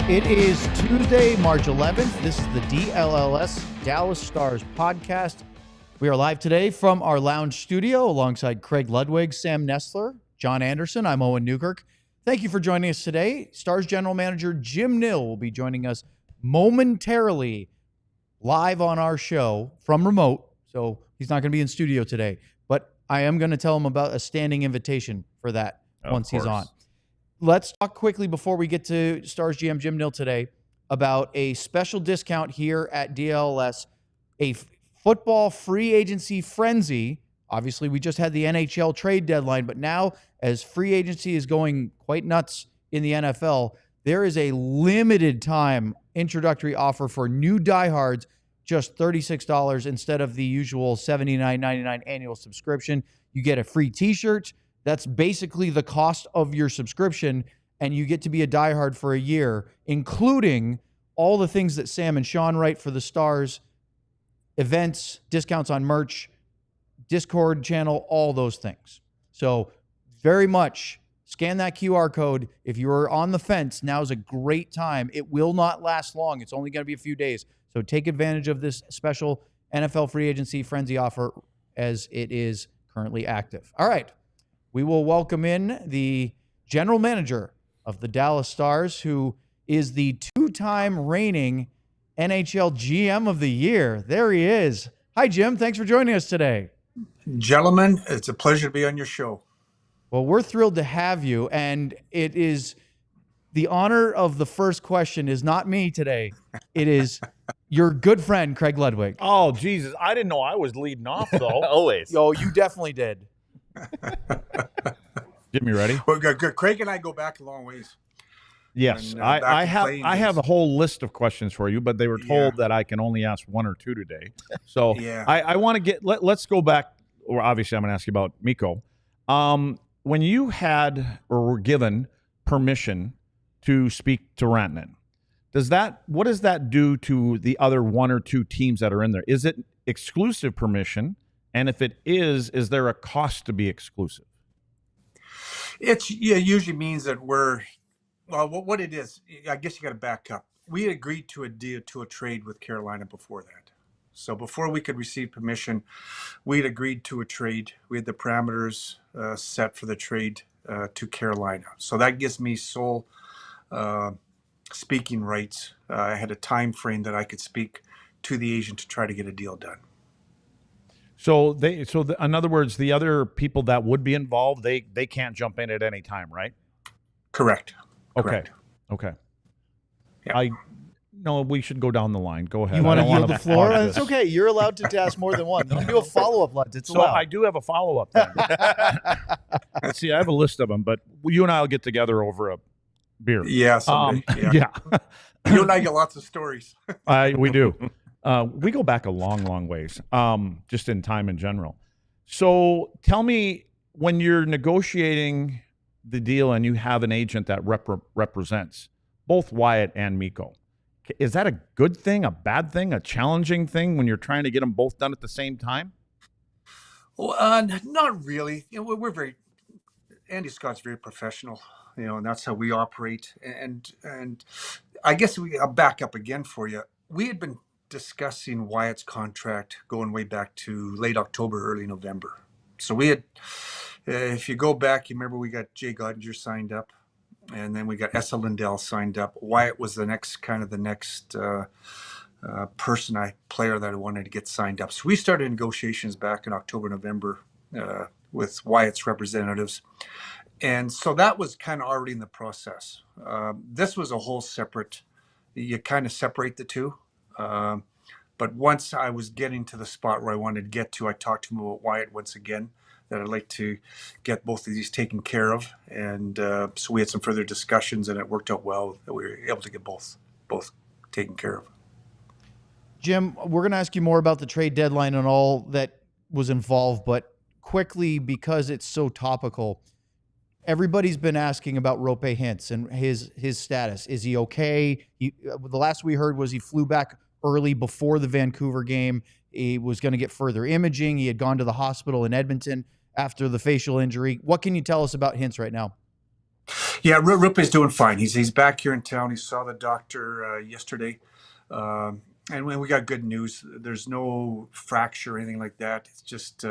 It is Tuesday, March 11th. This is the DLLS Dallas Stars Podcast. We are live today from our lounge studio alongside Craig Ludwig, Sam Nestler, John Andersen. I'm Owen Newkirk. Thank you for joining us today. Stars General Manager Jim Nill will be joining us momentarily live on our show from remote. So he's not going to be in studio today, but I am going to tell him about a standing invitation for that once he's on. Let's talk quickly before we get to Stars GM Jim Nill today about a special discount here at DLLS, a football free agency frenzy. Obviously, we just had the NHL Trade Deadline, but now as free agency is going quite nuts in the NFL, there is a limited time introductory offer for new diehards, just $36 instead of the usual $79.99 annual subscription. You get a free t-shirt. That's basically the cost of your subscription, and you get to be a diehard for a year, including all the things that Sam and Sean write for the Stars, events, discounts on merch, Discord channel, all those things. So very much scan that QR code. If you're on the fence, now's a great time. It will not last long. It's only going to be a few days. So take advantage of this special NFL free agency frenzy offer as it is currently active. All right. We will welcome in the general manager of the Dallas Stars, who is the two-time reigning NHL GM of the year. There he is. Hi, Jim. Thanks for joining us today. Gentlemen, it's a pleasure to be on your show. Well, we're thrilled to have you, and it is the honor of the first question is not me today. It is your good friend, Craig Ludwig. Oh, Jesus. I didn't know I was leading off, though. Always. Oh, you definitely did. Jim, you ready? Well, Craig and I go back a long ways. Yes, And, I have a whole list of questions for you, but they were told that I can only ask one or two today. So I want to get let's go back. Or obviously, I'm going to ask you about Mikko. When you had or were given permission to speak to Rantanen, what does that do to the other one or two teams that are in there? Is it exclusive permission? And if it is there a cost to be exclusive? It usually means that what it is, I guess you got to back up. We had agreed to a trade with Carolina before that. So before we could receive permission, we had agreed to a trade. We had the parameters set for the trade to Carolina. So that gives me sole speaking rights. I had a time frame that I could speak to the agent to try to get a deal done. So in other words, the other people that would be involved, they can't jump in at any time, right? Correct. Okay. Yeah. No, we should go down the line. Go ahead. You want to yield the floor? It's okay. You're allowed to ask more than one. You can do a follow-up, Lutz. It's allowed. So I do have a follow-up then. Let's see. I have a list of them, but you and I will get together over a beer. Yeah, someday. Yeah. You and I get lots of stories. We do. We go back a long, long ways, just in time in general. So tell me, when you're negotiating the deal and you have an agent that represents both Wyatt and Mikko, is that a good thing, a bad thing, a challenging thing when you're trying to get them both done at the same time? Well, not really. Andy Scott's very professional, and that's how we operate. And I guess I'll back up again for you. We had been discussing Wyatt's contract going way back to late October, early November. So we had, if you go back, you remember we got Jake Oettinger signed up, and then we got Esa Lindell signed up. Wyatt was the next player that I wanted to get signed up. So we started negotiations back in October, November with Wyatt's representatives. And so that was kind of already in the process. This was a whole separate, you kind of separate the two. But once I was getting to the spot where I wanted to get to, I talked to him about Wyatt once again. that I'd like to get both of these taken care of. And so we had some further discussions, and it worked out well that we were able to get both taken care of. Jim, we're going to ask you more about the trade deadline and all that was involved, but quickly, because it's so topical, everybody's been asking about Roope Hintz and his status. Is he okay? The last we heard was he flew back early before the Vancouver game. He was going to get further imaging. He had gone to the hospital in Edmonton after the facial injury. What can you tell us about Hintz right now? Yeah, Roope's doing fine. He's back here in town. He saw the doctor yesterday. And when we got good news, there's no fracture or anything like that. It's just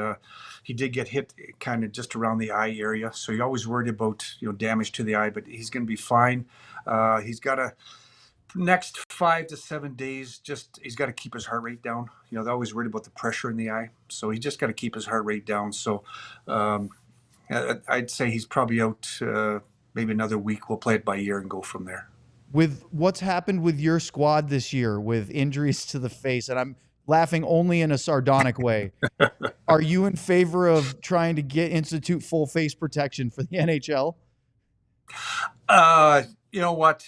he did get hit kind of just around the eye area. So you're always worried about damage to the eye, but he's going to be fine. He's got a next 5 to 7 days. He's got to keep his heart rate down. They're always worried about the pressure in the eye, so he just got to keep his heart rate down. So I'd say he's probably out maybe another week. We'll play it by ear and go from there. With what's happened with your squad this year with injuries to the face, and I'm laughing only in a sardonic way, are you in favor of trying to institute full face protection for the NHL? You know what?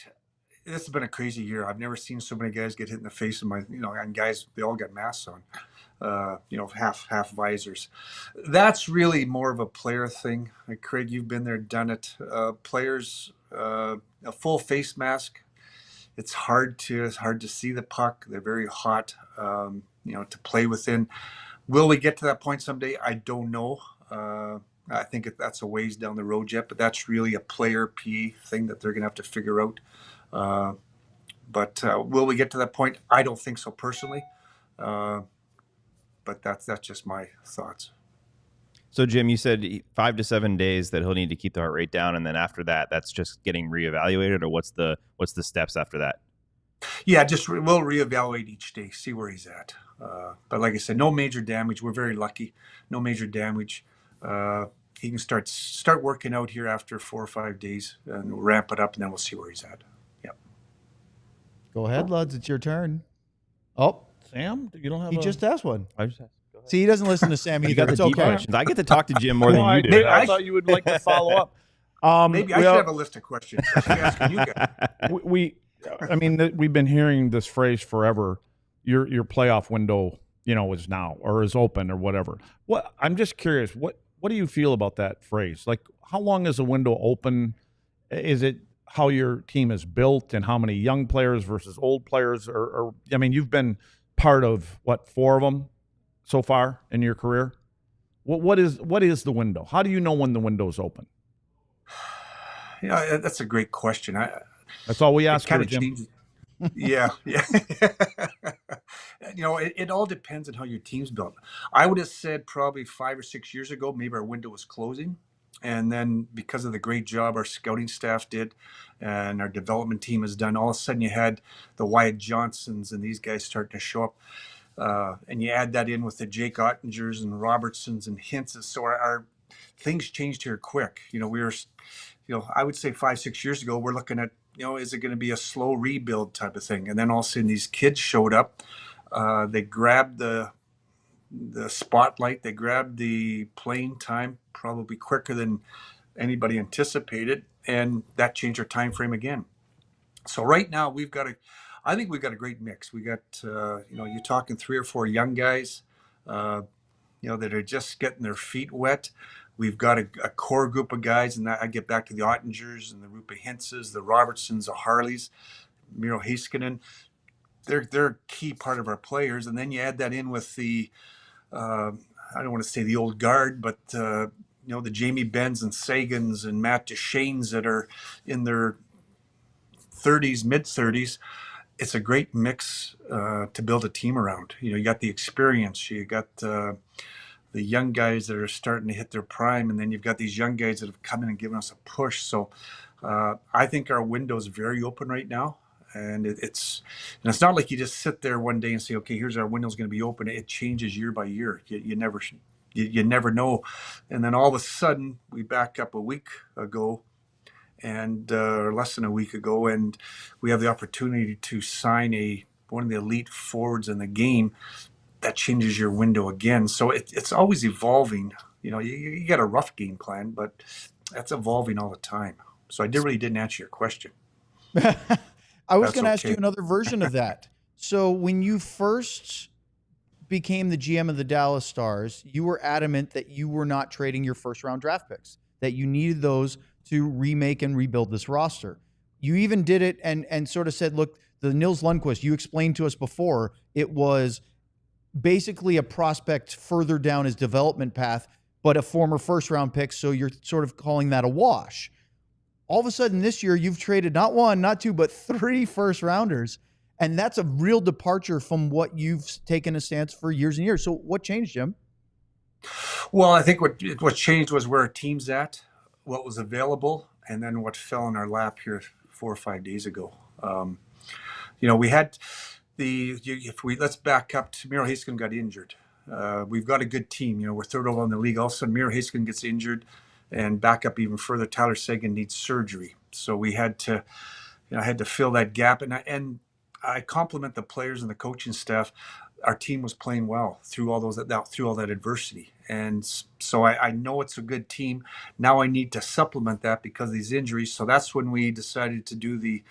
This has been a crazy year. I've never seen so many guys get hit in the face and guys, they all got masks on, half visors. That's really more of a player thing. Like Craig, you've been there, done it. Players, a full face mask, it's hard to see the puck. They're very hot, to play within. Will we get to that point someday? I don't know. I think that's a ways down the road yet, but that's really a player PE thing that they're going to have to figure out. But will we get to that point? I don't think so personally. But that's just my thoughts. So, Jim, you said 5 to 7 days that he'll need to keep the heart rate down, and then after that, that's just getting reevaluated, or what's the steps after that? Yeah, we'll reevaluate each day, see where he's at. But like I said, no major damage. We're very lucky. No major damage. He can start working out here after 4 or 5 days, and we'll ramp it up, and then we'll see where he's at. Yep. Go ahead, Luds. It's your turn. Oh, Sam, you don't have. He just asked one. I just asked. See, he doesn't listen to Sam either. You got the deep questions. I get to talk to Jim more than you do. I thought you would like to follow up. Maybe I should have a list of questions. I should ask you guys. We've been hearing this phrase forever. Your playoff window, is now or is open or whatever. I'm just curious. What do you feel about that phrase? Like, how long is a window open? Is it how your team is built and how many young players versus old players? Or you've been part of 4 of them so far in your career. What is the window? How do you know when the window is open? That's a great question. That's all we ask for, Jim. Changes. Yeah. It all depends on how your team's built. I would have said probably 5 or 6 years ago, maybe our window was closing. And then because of the great job our scouting staff did and our development team has done, all of a sudden you had the Wyatt Johnsons and these guys starting to show up. And you add that in with the Jake Oettingers and Robertsons and Hintzes. So our things changed here quick. We were, I would say 5, 6 years ago, we're looking at, is it going to be a slow rebuild type of thing? And then all of a sudden these kids showed up. They grabbed the spotlight. They grabbed the playing time probably quicker than anybody anticipated. And that changed our time frame again. So right now I think we've got a great mix. We got, you're talking 3 or 4 young guys, that are just getting their feet wet. We've got a core group of guys, and I get back to the Ottingers and the Roope Hintzes, the Robertsons, the Harleys, Miro Heiskanen. They're a key part of our players. And then you add that in with the, I don't want to say the old guard, but, the Jamie Benns and Sagans and Matt Duchesnes that are in their 30s, mid-30s. It's a great mix to build a team around. You got the experience, you got the young guys that are starting to hit their prime, and then you've got these young guys that have come in and given us a push. So I think our window is very open right now, and it's not like you just sit there one day and say, okay, here's our window's going to be open. It changes year by year. You never know. And then all of a sudden we back up a week ago and or less than a week ago, and we have the opportunity to sign one of the elite forwards in the game. That changes your window again. So it's always evolving, you got a rough game plan, but that's evolving all the time. So I really didn't answer your question. I was going to ask you another version of that. So when you first became the GM of the Dallas Stars, you were adamant that you were not trading your first round draft picks, that you needed those to remake and rebuild this roster. You even did it and sort of said, look, the Nils Lundqvist, you explained to us before, it was basically a prospect further down his development path, but a former first round pick. So you're sort of calling that a wash. All of a sudden this year, you've traded not one, not two, but 3 first rounders. And that's a real departure from what you've taken a stance for years and years. So what changed, Jim? Well, I think what changed was where our team's at, what was available, and then what fell in our lap here 4 or 5 days ago. We had let's back up to Miro Heiskanen got injured. We've got a good team. We're third overall in the league. All of a sudden, Miro Heiskanen gets injured, and back up even further, Tyler Seguin needs surgery. So we had to, I had to fill that gap, and I compliment the players and the coaching staff. Our team was playing well through all that adversity, and so I know it's a good team. Now I need to supplement that because of these injuries. So that's when we decided to do the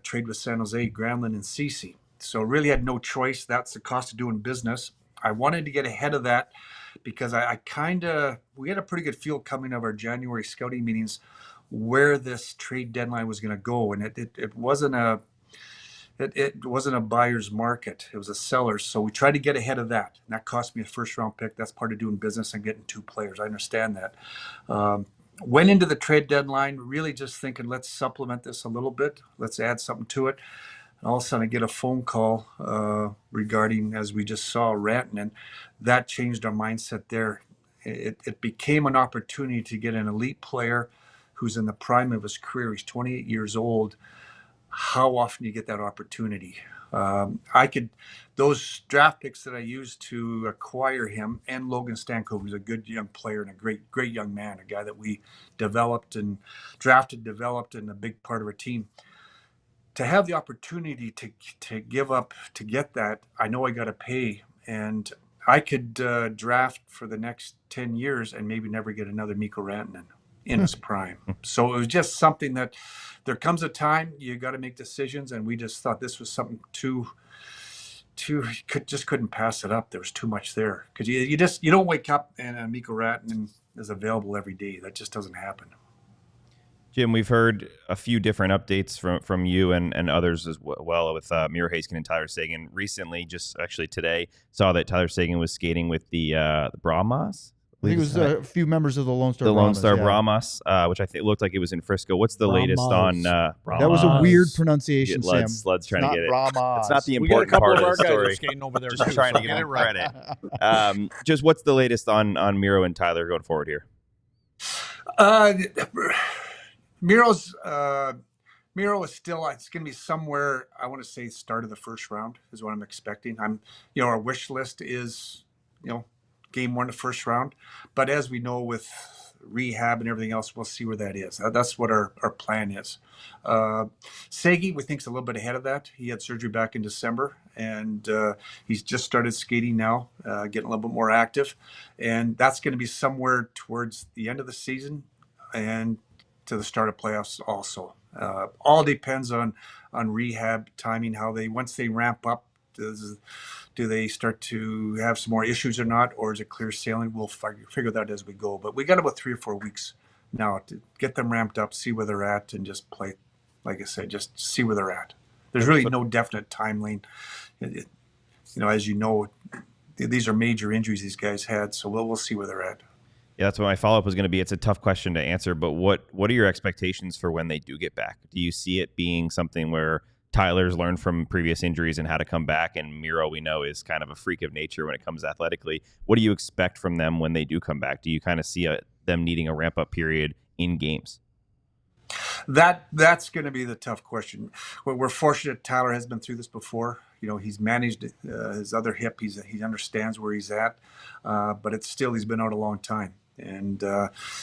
trade with San Jose, Granlund and Ceci. So really had no choice. That's the cost of doing business. I wanted to get ahead of that because we had a pretty good feel coming of our January scouting meetings where this trade deadline was going to go, and it wasn't a buyer's market. It was a seller's. So we tried to get ahead of that. And that cost me a first round pick. That's part of doing business and getting 2 players. I understand that. Went into the trade deadline really just thinking, let's supplement this a little bit. Let's add something to it. And all of a sudden I get a phone call regarding, as we just saw, Rantanen. That changed our mindset there. It became an opportunity to get an elite player who's in the prime of his career. He's 28 years old. How often do you get that opportunity? Those draft picks that I used to acquire him, and Logan Stanko, who's a good young player and a great young man, a guy that we developed, and a big part of our team. To have the opportunity to give up to get that, I know I got to pay, and I could draft for the next 10 years and maybe never get another Mikko Rantanen in his prime. So it was just something that there comes a time you got to make decisions, and we just thought this was something couldn't pass it up. There was too much there because you don't wake up and Mikko Rantanen is available every day. That just doesn't happen. Jim, we've heard a few different updates from you and others as well with Miro Heiskanen and Tyler Seguin. Recently, just actually today, saw that Tyler Seguin was skating with the Brahmas. I think it was a few members of the Lone Star Brahmas, which I think looked like it was in Frisco. What's the latest on Brahmas? That was a weird pronunciation, Sam. Lud's trying to get it. Brahmas. It's not the important part of the story. Skating over there just trying to get it credit. Just what's the latest on Miro and Tyler going forward here? Miro is still, it's going to be somewhere, I want to say start of the first round is what I'm expecting. Our wish list is, game 1 of the first round. But as we know with rehab and everything else, we'll see where that is. That's what our plan is. Segi, we think, is a little bit ahead of that. He had surgery back in December, and he's just started skating now, getting a little bit more active. And that's going to be somewhere towards the end of the season and to the start of playoffs also. All depends on rehab timing, once they ramp up, do they start to have some more issues or not, or is it clear sailing? We'll figure that as we go. But we got about 3 or 4 weeks now to get them ramped up, see where they're at, and just play, like I said, just see where they're at. There's really no definite timeline. As you know, these are major injuries these guys had, so we'll see where they're at. Yeah, that's what my follow-up was going to be. It's a tough question to answer, but what are your expectations for when they do get back? Do you see it being something where Tyler's learned from previous injuries and how to come back, and Miro, we know, is kind of a freak of nature when it comes athletically? What do you expect from them when they do come back? Do you kind of see them needing a ramp-up period in games? That's going to be the tough question. We're fortunate Tyler has been through this before. He's managed his other hip. He understands where he's at, but it's still, he's been out a long time. And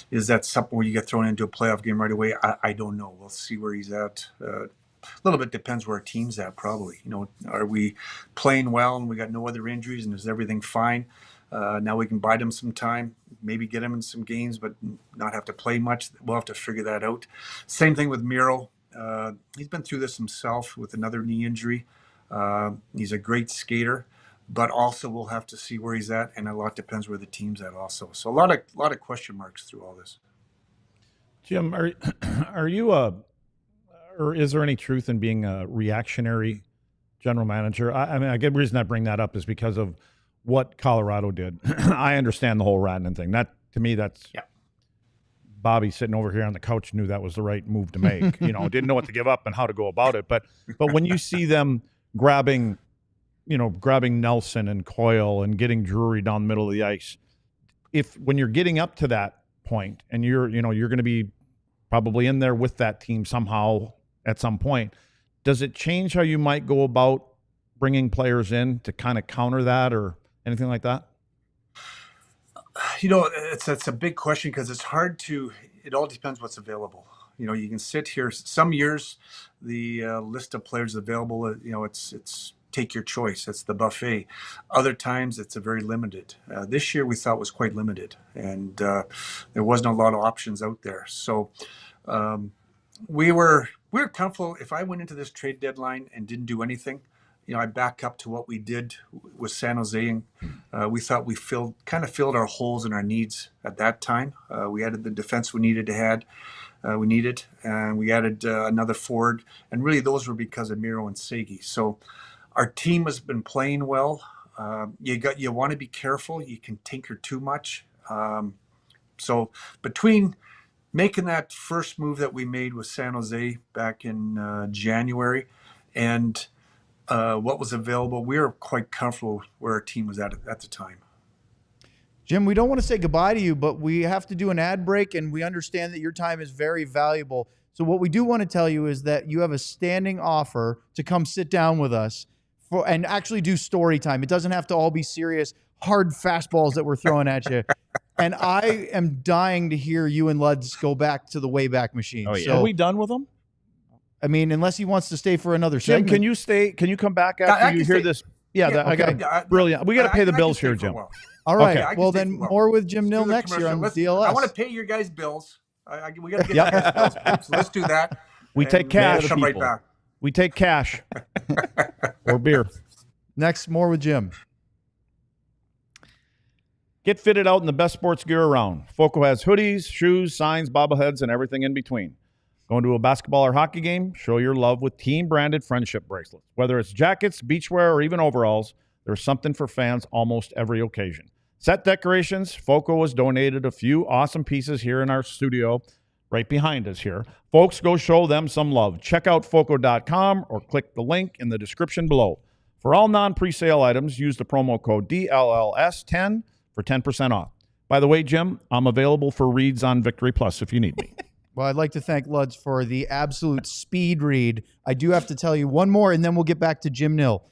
is that something where you get thrown into a playoff game right away? I don't know. We'll see where he's at. A little bit depends where our team's at, probably. Are we playing well and we got no other injuries and is everything fine? Now we can buy them some time, maybe get them in some games, but not have to play much. We'll have to figure that out. Same thing with Miro. He's been through this himself with another knee injury. He's a great skater, but also we'll have to see where he's at, and a lot depends where the team's at also. So a lot of question marks through all this. Jim, are you or is there any truth in being a reactionary general manager? I mean, I get the reason I bring that up is because of what Colorado did. I understand the whole Rantanen thing. That, to me, that's Bobby sitting over here on the couch knew that was the right move to make. Didn't know what to give up and how to go about it. But when you see them grabbing Nelson and Coyle and getting Drury down the middle of the ice, when you're getting up to that point and you're going to be probably in there with that team somehow at some point, does it change how you might go about bringing players in to kind of counter that or anything like that? It's a big question because it's hard to. It all depends what's available. You can sit here. Some years, the list of players available, it's take your choice. It's the buffet. Other times, it's a very limited. This year, we thought was quite limited, and there wasn't a lot of options out there. So we were comfortable. If I went into this trade deadline and didn't do anything, I back up to what we did with San Jose, and we thought we filled our holes and our needs at that time. We added the defense we needed, and we added another forward, and really those were because of Miro and Segi. So our team has been playing well. You want to be careful. You can tinker too much. So between making that first move that we made with San Jose back in January and what was available, we were quite comfortable where our team was at the time. Jim, we don't want to say goodbye to you, but we have to do an ad break, and we understand that your time is very valuable. So what we do want to tell you is that you have a standing offer to come sit down with us and actually do story time. It doesn't have to all be serious, hard fastballs that we're throwing at you. And I am dying to hear you and Luds go back to the Wayback Machine. Oh, yeah. So, are we done with them? I mean, unless he wants to stay for another segment. Jim, can you stay? Can you come back after you hear this? Yeah, brilliant. We got to pay the bills here, Jim. All right. Okay. Well, then more with Jim Nill next year on DLS. I want to pay your guys' bills. We got to get your guys' bills. So let's do that. We take cash. Come right back. We take cash or beer. Next, more with Jim. Get fitted out in the best sports gear around. Foco has hoodies, shoes, signs, bobbleheads, and everything in between. Going to a basketball or hockey game? Show your love with team-branded friendship bracelets. Whether it's jackets, beachwear, or even overalls, there's something for fans almost every occasion. Set decorations, Foco has donated a few awesome pieces here in our studio right behind us here. Folks, go show them some love. Check out foco.com or click the link in the description below. For all non-presale items, use the promo code DLLS10 for 10% off. By the way, Jim, I'm available for reads on Victory Plus if you need me. Well, I'd like to thank Luds for the absolute speed read. I do have to tell you one more, and then we'll get back to Jim Nill.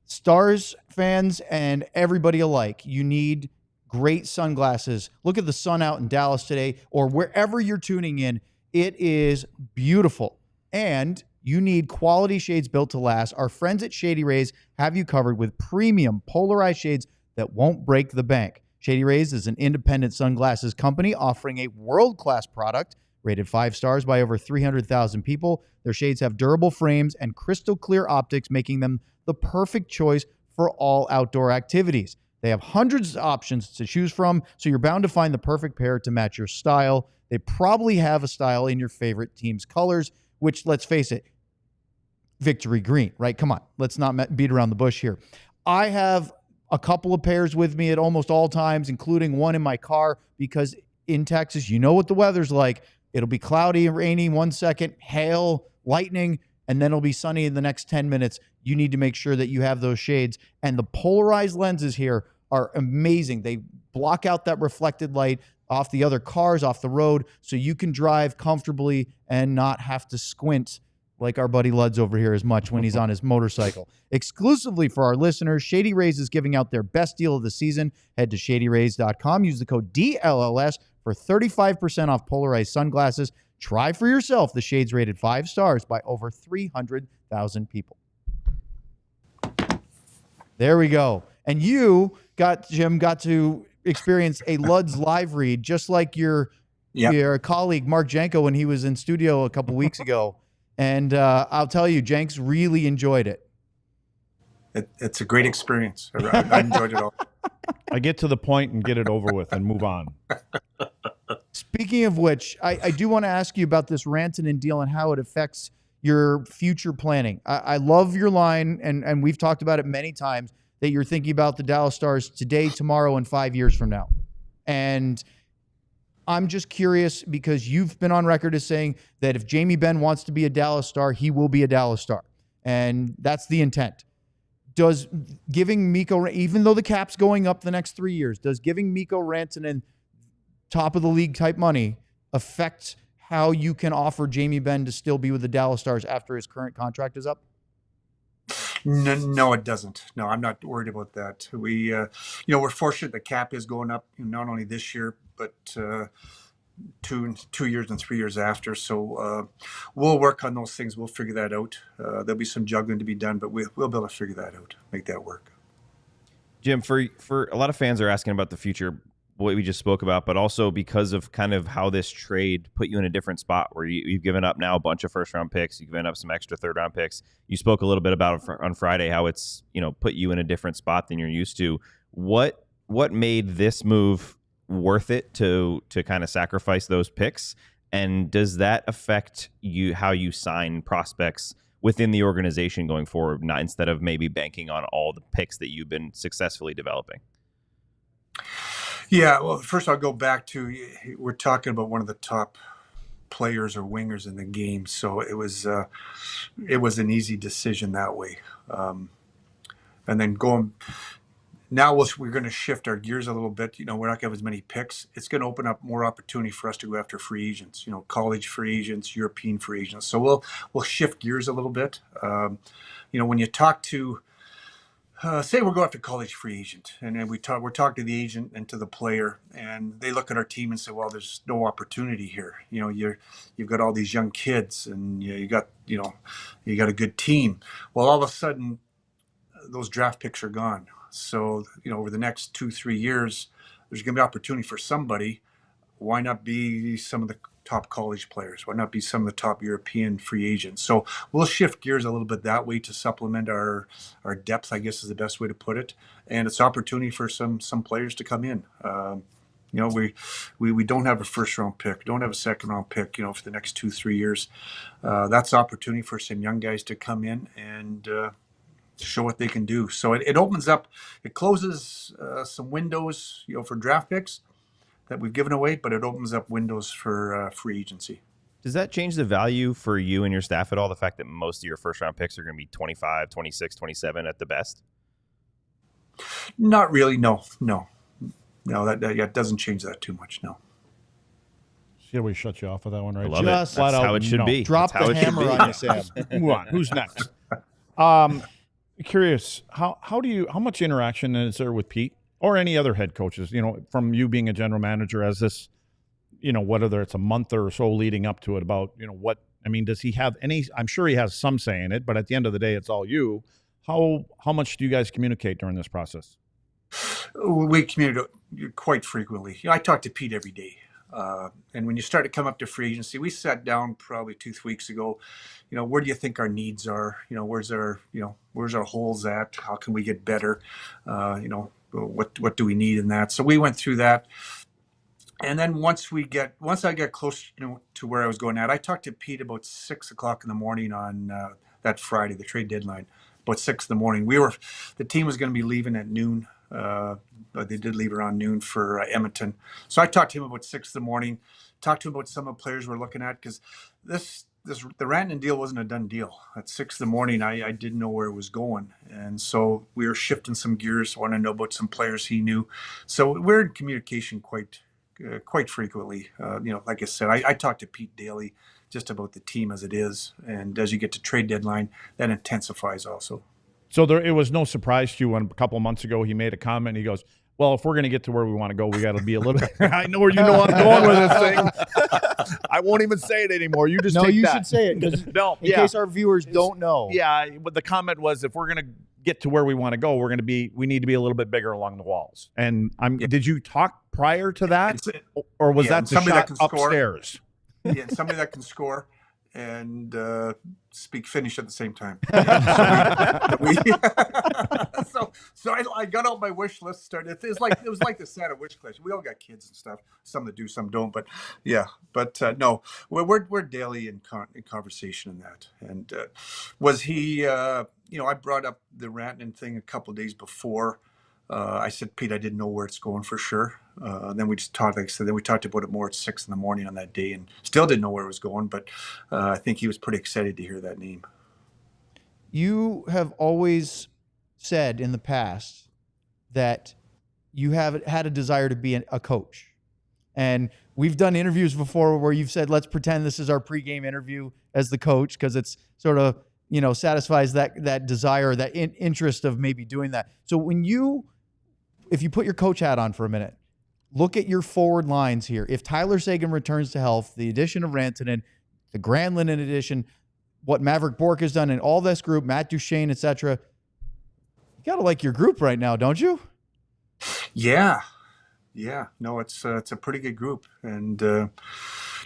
Stars fans and everybody alike, you need great sunglasses. Look at the sun out in Dallas today, or wherever you're tuning in. It is beautiful. And you need quality shades built to last. Our friends at Shady Rays have you covered with premium polarized shades that won't break the bank. Shady Rays is an independent sunglasses company offering a world-class product rated 5 stars by over 300,000 people. Their shades have durable frames and crystal clear optics, making them the perfect choice for all outdoor activities. They have hundreds of options to choose from, so you're bound to find the perfect pair to match your style. They probably have a style in your favorite team's colors, which, let's face it, victory green, right? Come on, let's not beat around the bush here. I have a couple of pairs with me at almost all times, including one in my car, because in Texas, you know what the weather's like. It'll be cloudy and rainy 1 second, hail, lightning, and then it'll be sunny in the next 10 minutes. You need to make sure that you have those shades. And the polarized lenses here are amazing. They block out that reflected light off the other cars, off the road, so you can drive comfortably and not have to squint like our buddy Luds over here as much when he's on his motorcycle. Exclusively for our listeners, Shady Rays is giving out their best deal of the season. Head to shadyrays.com. Use the code DLLS for 35% off polarized sunglasses. Try for yourself the shades rated 5 stars by over 300,000 people. There we go. And you got to experience a Luds live read, just like your colleague Mark Janko when he was in studio a couple weeks ago. And I'll tell you, Jenks really enjoyed it. It's a great experience. I enjoyed it all. I get to the point and get it over with and move on. Speaking of which, I do want to ask you about this Rantanen deal and how it affects your future planning. I love your line, and we've talked about it many times, that you're thinking about the Dallas Stars today, tomorrow, and 5 years from now. And I'm just curious because you've been on record as saying that if Jamie Benn wants to be a Dallas Star, he will be a Dallas Star. And that's the intent. Does giving Mikko, even though the cap's going up the next 3 years, does giving Mikko Rantanen top of the league type money affect how you can offer Jamie Benn to still be with the Dallas Stars after his current contract is up? No, it doesn't. No, I'm not worried about that. We, we're fortunate the cap is going up, not only this year, but 2 years and 3 years after. So we'll work on those things. We'll figure that out. There'll be some juggling to be done, but we'll be able to figure that out, make that work. Jim, for a lot of fans are asking about the future, what we just spoke about, but also because of kind of how this trade put you in a different spot where you've given up now a bunch of first-round picks, you've given up some extra third-round picks. You spoke a little bit about it on Friday, how it's put you in a different spot than you're used to. What made this move worth it to kind of sacrifice those picks, and does that affect how you sign prospects within the organization going forward, not instead of maybe banking on all the picks that you've been successfully developing? Yeah, well, first I'll go back to, we're talking about one of the top players or wingers in the game, so it was an easy decision that way. And then now we're going to shift our gears a little bit. We're not going to have as many picks. It's going to open up more opportunity for us to go after free agents, college free agents, European free agents. So we'll shift gears a little bit. When you talk to, say we're going after college free agent, and then we're talking to the agent and to the player, and they look at our team and say, well, there's no opportunity here. You've got all these young kids, and you got a good team. Well, all of a sudden, those draft picks are gone. So, over the next 2-3 years, there's going to be opportunity for somebody. Why not be some of the top college players? Why not be some of the top European free agents? So we'll shift gears a little bit that way to supplement our depth, I guess is the best way to put it. And it's opportunity for some players to come in. We don't have a first round pick, don't have a second round pick, for the next 2-3 years. That's opportunity for some young guys to come in and show what they can do. So it opens up, it closes some windows, for draft picks that we've given away, but it opens up windows for free agency. Does that change the value for you and your staff at all? The fact that most of your first round picks are going to be 25, 26, 27 at the best? Not really. No, that doesn't change that too much. No. See how we shut you off with that one, right? I love it. That's how it should be. Drop the hammer on you, Sam. Move on. Who's next? Curious, how much interaction is there with Pete or any other head coaches, from you being a general manager as this, whether it's a month or so leading up to it about, does he have any, I'm sure he has some say in it, but at the end of the day, it's all you. How much do you guys communicate during this process? We communicate quite frequently. I talk to Pete every day. And when you start to come up to free agency, we sat down probably 2 weeks ago. Where do you think our needs are? Where's our holes at? How can we get better? What do we need in that? So we went through that. And then once I get close, to where I was going at, I talked to Pete about 6 o'clock in the morning on that Friday, the trade deadline. About 6 in the morning, the team was going to be leaving at noon. But they did leave around noon for Edmonton. So I talked to him about 6 in the morning, talked to him about some of the players we're looking at, because the Rantanen deal wasn't a done deal. At 6 in the morning, I didn't know where it was going. And so we were shifting some gears, wanting to know about some players he knew. So we're in communication quite frequently. Like I said, I talk to Pete daily just about the team as it is. And as you get to trade deadline, that intensifies also. So it was no surprise to you when a couple of months ago he made a comment. He goes, well, if we're going to get to where we want to go, we got to be a little bit. I know where I'm going with this thing. I won't even say it anymore. You just take that. Should say it in case our viewers don't know. Yeah, but the comment was, if we're going to get to where we want to go, we need to be a little bit bigger along the walls. And did you talk prior to that, or was that the shot upstairs? Yeah, somebody that can score and speak Finnish at the same time. So I got out my wish list. Started. It was like the Santa wish list. We all got kids and stuff. Some that do, some don't. But no, we're daily in conversation in that. And was he? I brought up the Rantanen thing a couple of days before. I said, Pete, I didn't know where it's going for sure. Then we just talked, like I said, then we talked about it more at 6 a.m. on that day, and still didn't know where it was going. But I think he was pretty excited to hear that name. You have always said in the past that you have had a desire to be a coach. And we've done interviews before where you've said, let's pretend this is our pregame interview as the coach, because it's sort of, satisfies that desire, that interest of maybe doing that. So if you put your coach hat on for a minute, look at your forward lines here. If Tyler Seguin returns to health, the addition of Rantanen, the Granlund addition, what Maverick Bourque has done in all this group, Matt Duchene, etc., you got to like your group right now, don't you? Yeah. No, it's a pretty good group. And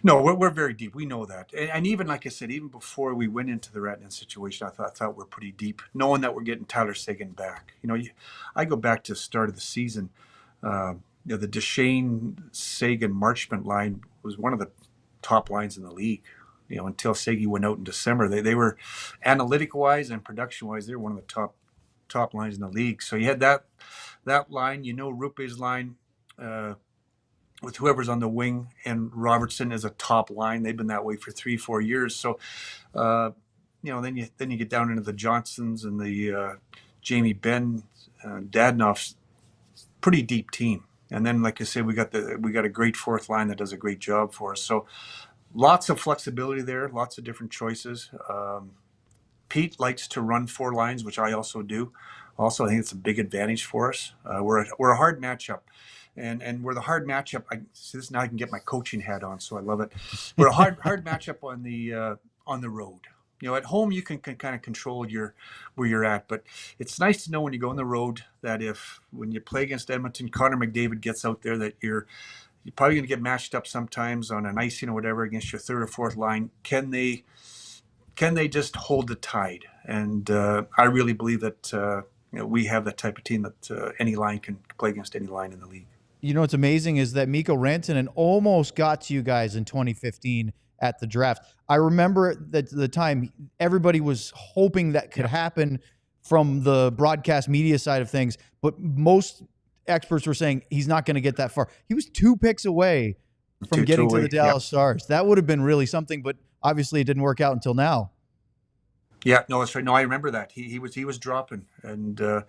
no, we're very deep. We know that. And even, like I said, even before we went into the Rantanen situation, I thought we're pretty deep, knowing that we're getting Tyler Seguin back. I go back to the start of the season. The Duchene, Seguin, Marchment line was one of the top lines in the league. Until Segi went out in December, they were analytic-wise and production-wise, they were one of the top lines in the league. So you had that line, Rupe's line, with whoever's on the wing, and Robertson is a top line. They've been that way for 3-4 years. So, then you get down into the Johnsons and the Jamie Benn, Dadnoff's pretty deep team. And then, like I said, we got a great fourth line that does a great job for us. So lots of flexibility there, lots of different choices. Pete likes to run 4 lines, which I also do. Also, I think it's a big advantage for us. We're a hard matchup. And we're the hard matchup. I see this now. I can get my coaching hat on, so I love it. We're a hard matchup on the road. At home you can kind of control where you're at, but it's nice to know when you go on the road that when you play against Edmonton, Connor McDavid gets out there, that you're probably going to get matched up sometimes on an icing or whatever against your third or fourth line. Can they just hold the tide? And I really believe that we have that type of team that any line can play against any line in the league. What's amazing is that Mikko Rantanen almost got to you guys in 2015 at the draft. I remember that the time everybody was hoping that could happen from the broadcast media side of things, but most experts were saying he's not going to get that far. He was 2 picks away from getting to the Dallas Stars. That would have been really something, but obviously it didn't work out until now. Yeah, no, that's right. No, I remember that. He was dropping, and and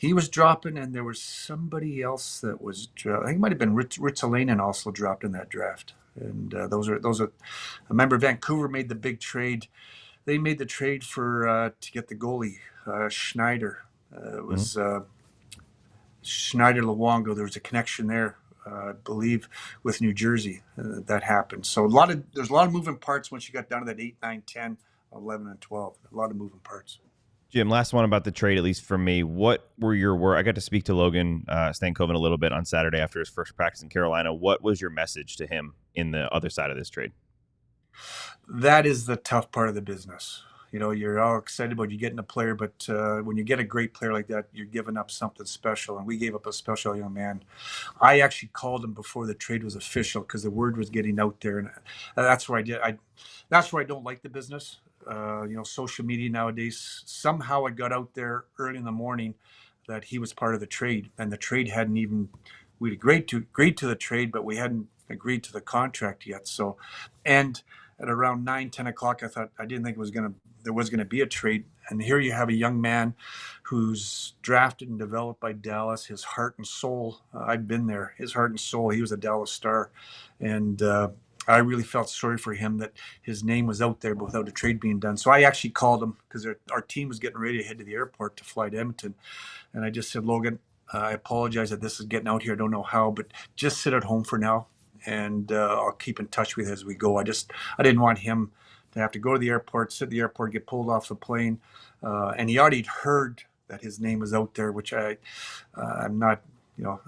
there was somebody else that was. I think it might have been Ritzalainen also dropped in that draft. And those are. I remember Vancouver made the big trade. They made the trade for to get the goalie Schneider. It was Schneider Luongo. There was a connection there, I believe, with New Jersey that happened. So there's a lot of moving parts once you got down to that 8, 9, 10. 11 and 12, a lot of moving parts. Jim, last one about the trade, at least for me. What were your words? I got to speak to Logan Stankoven a little bit on Saturday after his first practice in Carolina. What was your message to him in the other side of this trade? That is the tough part of the business. You're all excited about you getting a player, but when you get a great player like that, you're giving up something special. And we gave up a special young man. I actually called him before the trade was official because the word was getting out there, and that's where that's where I don't like the business. Social media nowadays, somehow it got out there early in the morning that he was part of the trade, and the trade we'd agreed to the trade, but we hadn't agreed to the contract yet. So, and at around 9, 10 o'clock, I didn't think there was going to be a trade. And here you have a young man who's drafted and developed by Dallas, his heart and soul. I've been there, his heart and soul. He was a Dallas Star. And, I really felt sorry for him that his name was out there without a trade being done. So I actually called him because our team was getting ready to head to the airport to fly to Edmonton. And I just said, Logan, I apologize that this is getting out here. I don't know how, but just sit at home for now. And I'll keep in touch with you as we go. I didn't want him to have to go to the airport, sit at the airport, get pulled off the plane. And he already heard that his name is out there, which I'm not.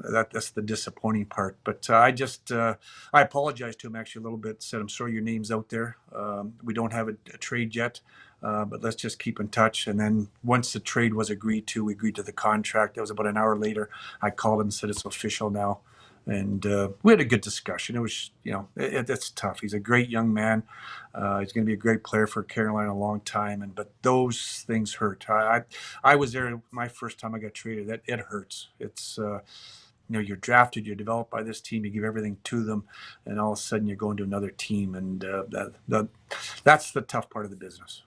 That's the disappointing part. But I apologized to him actually a little bit. Said, I'm sorry your name's out there. We don't have a trade yet, but let's just keep in touch. And then once the trade was agreed to, we agreed to the contract. That was about an hour later. I called him and said, it's official now. And we had a good discussion. It was, it's tough. He's a great young man. He's going to be a great player for Carolina a long time. But those things hurt. I was there my first time I got traded. It hurts. It's, you're drafted, you're developed by this team, you give everything to them, and all of a sudden you're going to another team. And that's the tough part of the business.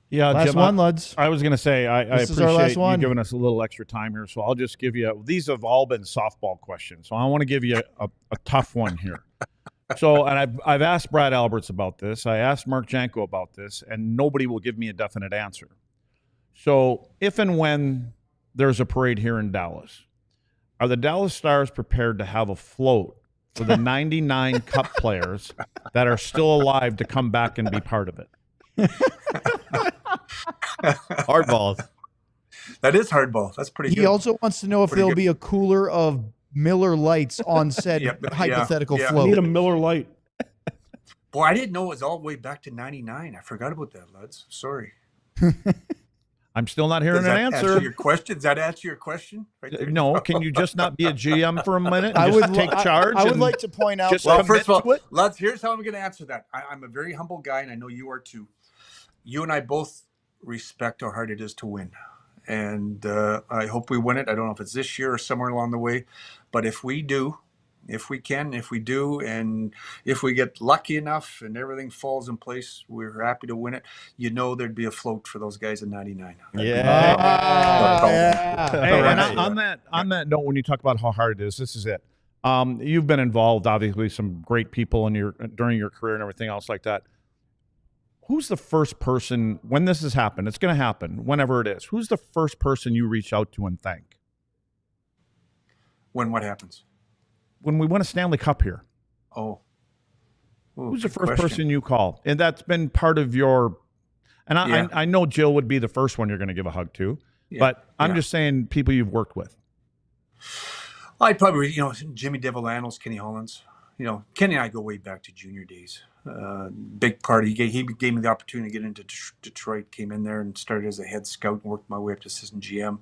Yeah, last Jim, one, Luds. I was going to say, I appreciate you giving us a little extra time here, so I'll just give you, these have all been softball questions, so I want to give you a tough one here. So, and I've asked Brad Alberts about this, I asked Mark Janko about this, and nobody will give me a definite answer. So, if and when there's a parade here in Dallas, are the Dallas Stars prepared to have a float for the 99 Cup players that are still alive to come back and be part of it? Hardballs. That is hardball. That's pretty good. He also wants to know if there'll be a cooler of Miller Lights on said hypothetical float. I need a Miller Light. Boy, I didn't know it was all the way back to 99. I forgot about that, Luds. Sorry. I'm still not hearing an answer. Does that answer your question? Right there? No. Can you just not be a GM for a minute? And just take charge. I would like to point out. Well, first of all, Luds, here's how I'm going to answer that. I'm a very humble guy, and I know you are too. You and I both respect how hard it is to win. And I hope we win it. I don't know if it's this year or somewhere along the way. But if we do, if we do, and if we get lucky enough and everything falls in place, we're happy to win it. There'd be a float for those guys in 99. Yeah. Hey, and on that note, when you talk about how hard it is, this is it. You've been involved, obviously, some great people during your career and everything else like that. Who's the first person, when this has happened, it's going to happen, whenever it is, who's the first person you reach out to and thank? When what happens? When we win a Stanley Cup here. Oh. Ooh, who's the first person you call? And that's been part of your, and I know Jill would be the first one you're going to give a hug to, but I'm just saying people you've worked with. I'd probably, Jimmy Devolanos, Kenny Hollins. Kenny and I go way back to junior days. Big part. He gave me the opportunity to get into Detroit. Came in there and started as a head scout and worked my way up to assistant GM.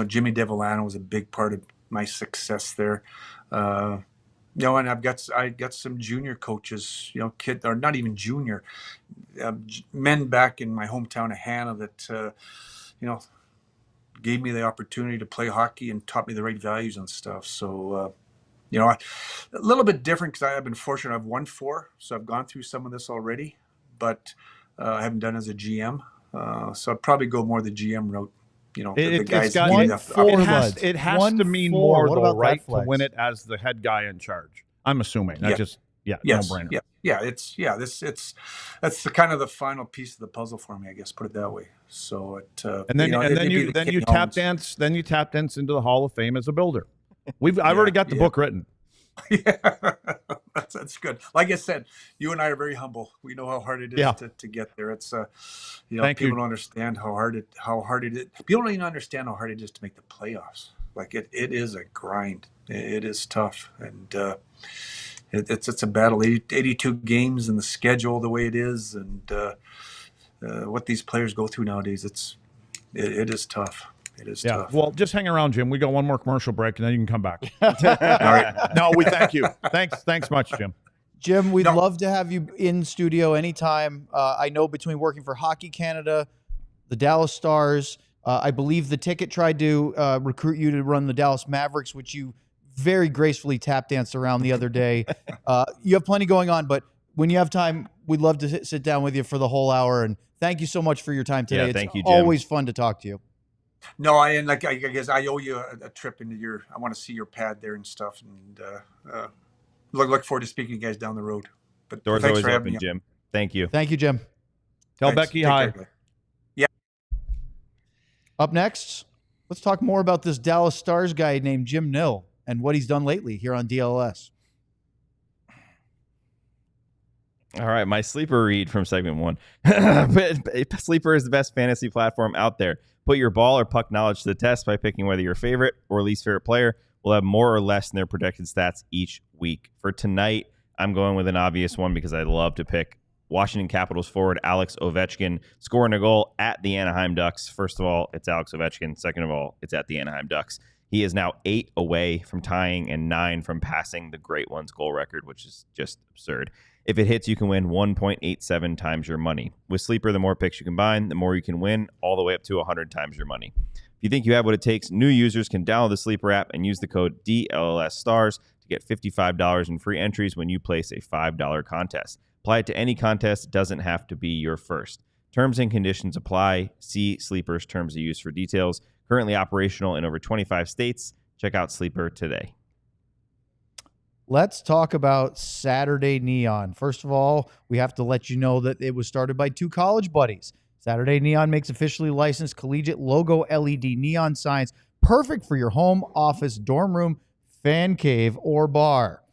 Jimmy Devolano was a big part of my success there. And I got some junior coaches. Kid or not even junior, men back in my hometown of Hannah that gave me the opportunity to play hockey and taught me the right values and stuff. So. A little bit different because I've been fortunate. I've won 4, so I've gone through some of this already, but I haven't done it as a GM. So I'd probably go more the GM route. The guys. It has to mean more, though, right? To win it as the head guy in charge. I'm assuming. No brainer. That's the kind of the final piece of the puzzle for me, I guess. Put it that way. So and then you tap dance into the Hall of Fame as a builder. I've already got the book written. Yeah, that's good. Like I said, you and I are very humble. We know how hard it is to get there. It's people don't understand how hard it is. People don't even understand how hard it is to make the playoffs. Like it is a grind. It is tough, and it's a battle. 82 games and the schedule the way it is, and what these players go through nowadays. It is tough. It is tough. Well, just hang around, Jim. We got one more commercial break, and then you can come back. All right. No, we thank you. Thanks much, Jim. Jim, we'd love to have you in studio anytime. I know between working for Hockey Canada, the Dallas Stars, I believe the Ticket tried to recruit you to run the Dallas Mavericks, which you very gracefully tap danced around the other day. You have plenty going on, but when you have time, we'd love to sit down with you for the whole hour. And thank you so much for your time today. Yeah, thank you, Jim. Always fun to talk to you. No, I guess I owe you a trip into I want to see your pad there and stuff, and look forward to speaking to you guys down the road. But doors always open, Jim. Thank you. Thank you, Jim. Tell Becky hi. Yeah. Up next, let's talk more about this Dallas Stars guy named Jim Nill and what he's done lately here on DLLS. All right, my sleeper read from segment 1. Sleeper is the best fantasy platform out there. Put your ball or puck knowledge to the test by picking whether your favorite or least favorite player will have more or less in their projected stats each week. For tonight, I'm going with an obvious one because I love to pick Washington Capitals forward Alex Ovechkin scoring a goal at the Anaheim Ducks. First of all, it's Alex Ovechkin. Second of all, it's at the Anaheim Ducks. He is now 8 away from tying and 9 from passing the Great Ones goal record, which is just absurd. If it hits, you can win 1.87 times your money. With Sleeper, the more picks you combine, the more you can win, all the way up to 100 times your money. If you think you have what it takes, new users can download the Sleeper app and use the code DLLS Stars to get $55 in free entries when you place a $5 contest. Apply it to any contest. It doesn't have to be your first. Terms and conditions apply. See Sleeper's terms of use for details. Currently operational in over 25 states. Check out Sleeper today. Let's talk about Saturday Neon. First of all, we have to let you know that it was started by 2 college buddies. Saturday Neon makes officially licensed collegiate logo LED neon signs perfect for your home, office, dorm room, fan cave, or bar.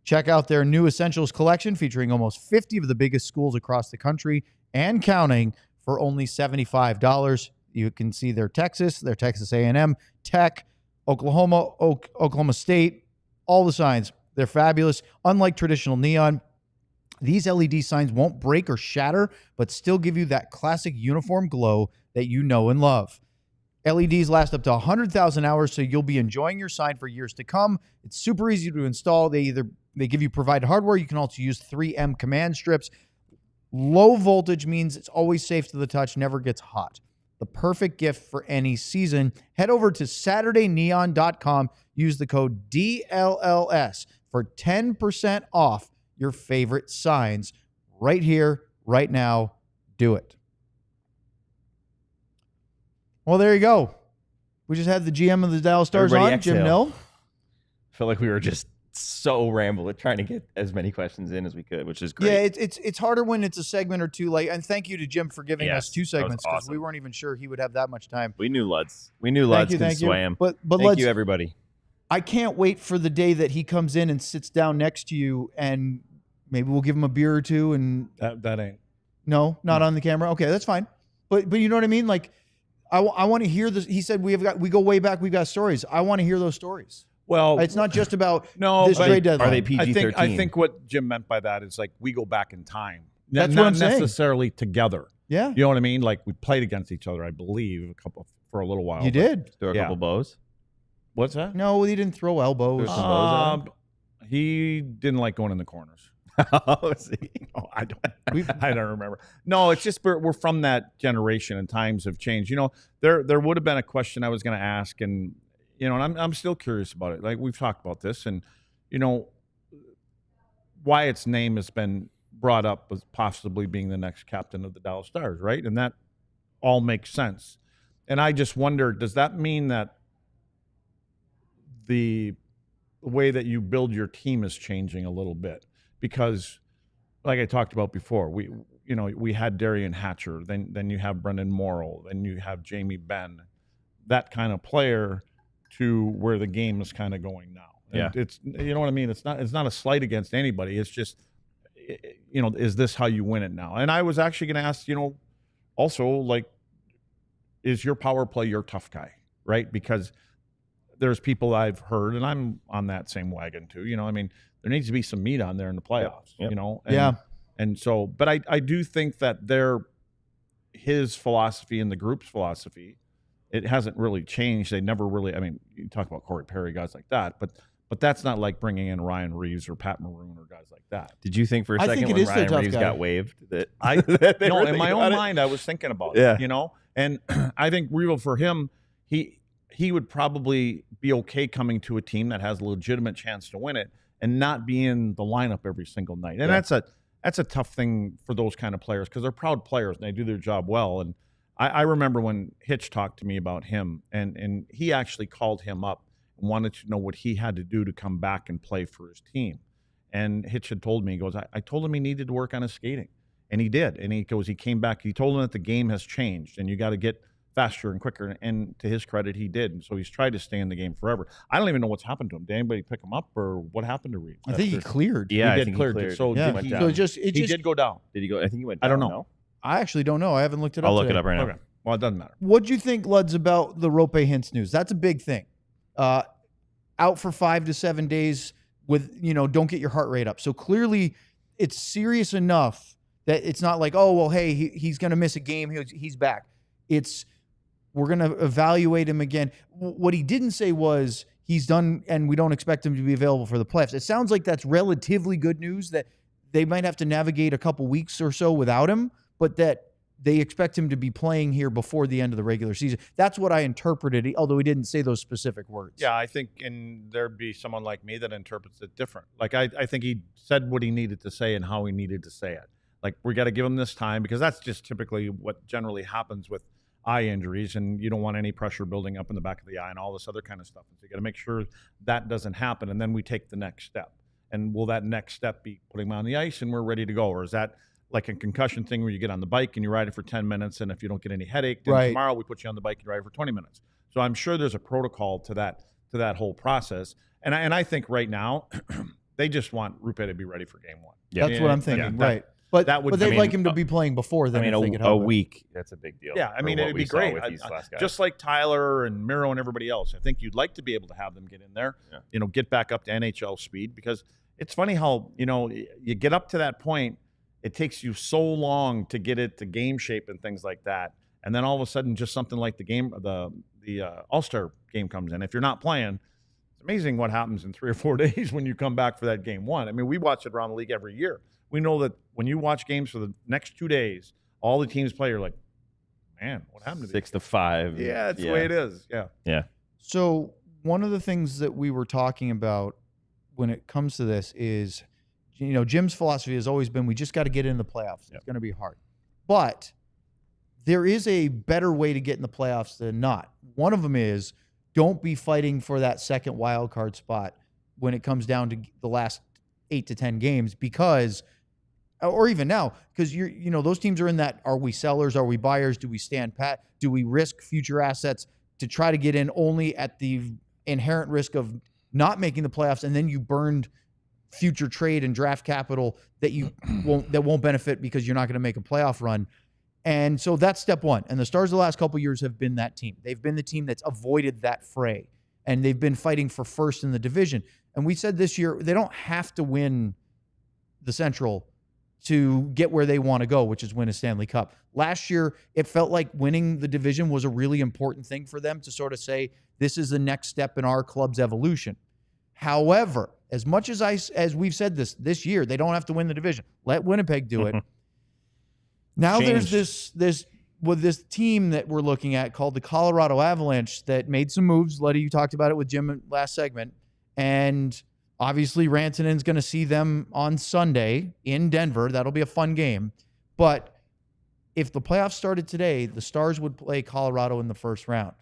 Check out their new Essentials collection featuring almost 50 of the biggest schools across the country and counting for only $75. You can see their Texas A&M, Tech, Oklahoma State, all the signs. They're fabulous. Unlike traditional neon, these LED signs won't break or shatter, but still give you that classic uniform glow that you know and love. LEDs last up to 100,000 hours, so you'll be enjoying your sign for years to come. It's super easy to install. They give you provided hardware. You can also use 3M command strips. Low voltage means it's always safe to the touch, never gets hot. The perfect gift for any season. Head over to SaturdayNeon.com. Use the code DLLS for 10% off your favorite signs right here, right now. Do it. Well, there you go. We just had the GM of the Dallas Stars on, Jim Nill. I feel like we were just so rambling, trying to get as many questions in as we could, which is great. Yeah, it's harder when it's a segment or two. And thank you to Jim for giving us 2 segments because awesome. We weren't even sure he would have that much time. We knew Luds. Could sway him. But thank you, everybody. I can't wait for the day that he comes in and sits down next to you, and maybe we'll give him a beer or two. And that ain't. No, not on the camera. Okay, that's fine. But you know what I mean? Like, I want to hear this. He said we go way back. We've got stories. I want to hear those stories. Well, it's not just about this but trade deadline. Are they PG-13? I think what Jim meant by that is like we go back in time. That's not what I'm saying. necessarily together. Yeah. You know what I mean? Like we played against each other, I believe, for a little while. You did. Throw a couple bows. What's that? No, he didn't throw elbows. He didn't like going in the corners. Oh, see. Oh, I don't remember. No, it's just we're from that generation and times have changed. You know, there would have been a question I was going to ask, and you know, and I'm still curious about it. Like we've talked about this, and you know, Wyatt's name has been brought up as possibly being the next captain of the Dallas Stars, right? And that all makes sense. And I just wonder, does that mean that the way that you build your team is changing a little bit? Because, like I talked about before, we had Darian Hatcher, then you have Brendan Morrow, then you have Jamie Benn, that kind of player, to where the game is kind of going now. Yeah, it's, you know what I mean. It's not a slight against anybody. It's just, you know, is this how you win it now? And I was actually going to ask, you know, also like, is your power play your tough guy, right? Because there's people I've heard, and I'm on that same wagon too. You know, I mean, there needs to be some meat on there in the playoffs. Yep. You know, and so, but I do think that his philosophy and the group's philosophy, it hasn't really changed. They never really. I mean, you talk about Corey Perry, guys like that, but that's not like bringing in Ryan Reeves or Pat Maroon or guys like that. Did you think for a second when Ryan Reeves got waived that no? In my own mind, I was thinking about it. You know, and I think Reeves, for him, he would probably be okay coming to a team that has a legitimate chance to win it and not be in the lineup every single night. And that's a tough thing for those kind of players because they're proud players and they do their job well. And I remember when Hitch talked to me about him, and he actually called him up and wanted to know what he had to do to come back and play for his team. And Hitch had told me, he goes, I told him he needed to work on his skating. And he did. And he goes, he came back. He told him that the game has changed and you got to get faster and quicker. And to his credit, he did. And so he's tried to stay in the game forever. I don't even know what's happened to him. Did anybody pick him up, or what happened to Reed? I think he cleared. Yeah, he did clear. So yeah. he did go down. Did he go? I think he went down. I don't know. No? I actually don't know. I haven't looked it up. I'll look today. it up right now. Okay. Well, it doesn't matter. What'd you think, Luds, about the Rope Hintz news? That's a big thing. Out for 5 to 7 days with, don't get your heart rate up. So clearly it's serious enough that it's not like, oh, well, hey, he's going to miss a game. He's back. We're going to evaluate him again. What he didn't say was he's done and we don't expect him to be available for the playoffs. It sounds like that's relatively good news, that they might have to navigate a couple weeks or so without him, but that they expect him to be playing here before the end of the regular season. That's what I interpreted, although he didn't say those specific words. Yeah, I think there'd be someone like me that interprets it different. Like, I think he said what he needed to say and how he needed to say it. Like, we got to give him this time, because that's just typically what generally happens with eye injuries, and you don't want any pressure building up in the back of the eye and all this other kind of stuff. So you got to make sure that doesn't happen, and then we take the next step. And will that next step be putting him on the ice and we're ready to go? Or is that like a concussion thing where you get on the bike and you ride it for 10 minutes, and if you don't get any headache, then tomorrow we put you on the bike and ride it for 20 minutes. So I'm sure there's a protocol to that whole process. And I think right now they just want Rupe to be ready for game one. Yeah, that's what I'm thinking. Yeah, right. But they'd like him to be playing before then. A week, that's a big deal. Yeah, I mean, it'd be great. Just like Tyler and Miro and everybody else, I think you'd like to be able to have them get in there, get back up to NHL speed, because it's funny how, you get up to that point, it takes you so long to get it to game shape and things like that. And then all of a sudden, just something like the All-Star game comes in. If you're not playing, it's amazing what happens in 3 or 4 days when you come back for that game one. I mean, we watch it around the league every year. We know that when you watch games for the next 2 days, all the teams play, you're like, man, what happened to 6 to 5? Yeah, that's the way it is. Yeah. Yeah. So one of the things that we were talking about when it comes to this is, Jim's philosophy has always been, we just got to get in the playoffs. It's going to be hard. But there is a better way to get in the playoffs than not. One of them is, don't be fighting for that second wild card spot when it comes down to the last 8 to 10 games, because, or even now, because those teams are in that, are we sellers? Are we buyers? Do we stand pat? Do we risk future assets to try to get in only at the inherent risk of not making the playoffs, and then you burned future trade and draft capital that won't benefit because you're not going to make a playoff run? And so that's step one. And the Stars the last couple of years have been that team. They've been the team that's avoided that fray, and they've been fighting for first in the division. And we said this year, they don't have to win the Central to get where they want to go, which is win a Stanley Cup. Last year, it felt like winning the division was a really important thing for them to sort of say, this is the next step in our club's evolution. However, as much as we've said this year, they don't have to win the division. Let Winnipeg do it. Now there's this team that we're looking at called the Colorado Avalanche that made some moves. Letty, you talked about it with Jim last segment. And obviously Rantanen's going to see them on Sunday in Denver. That'll be a fun game. But if the playoffs started today, the Stars would play Colorado in the first round.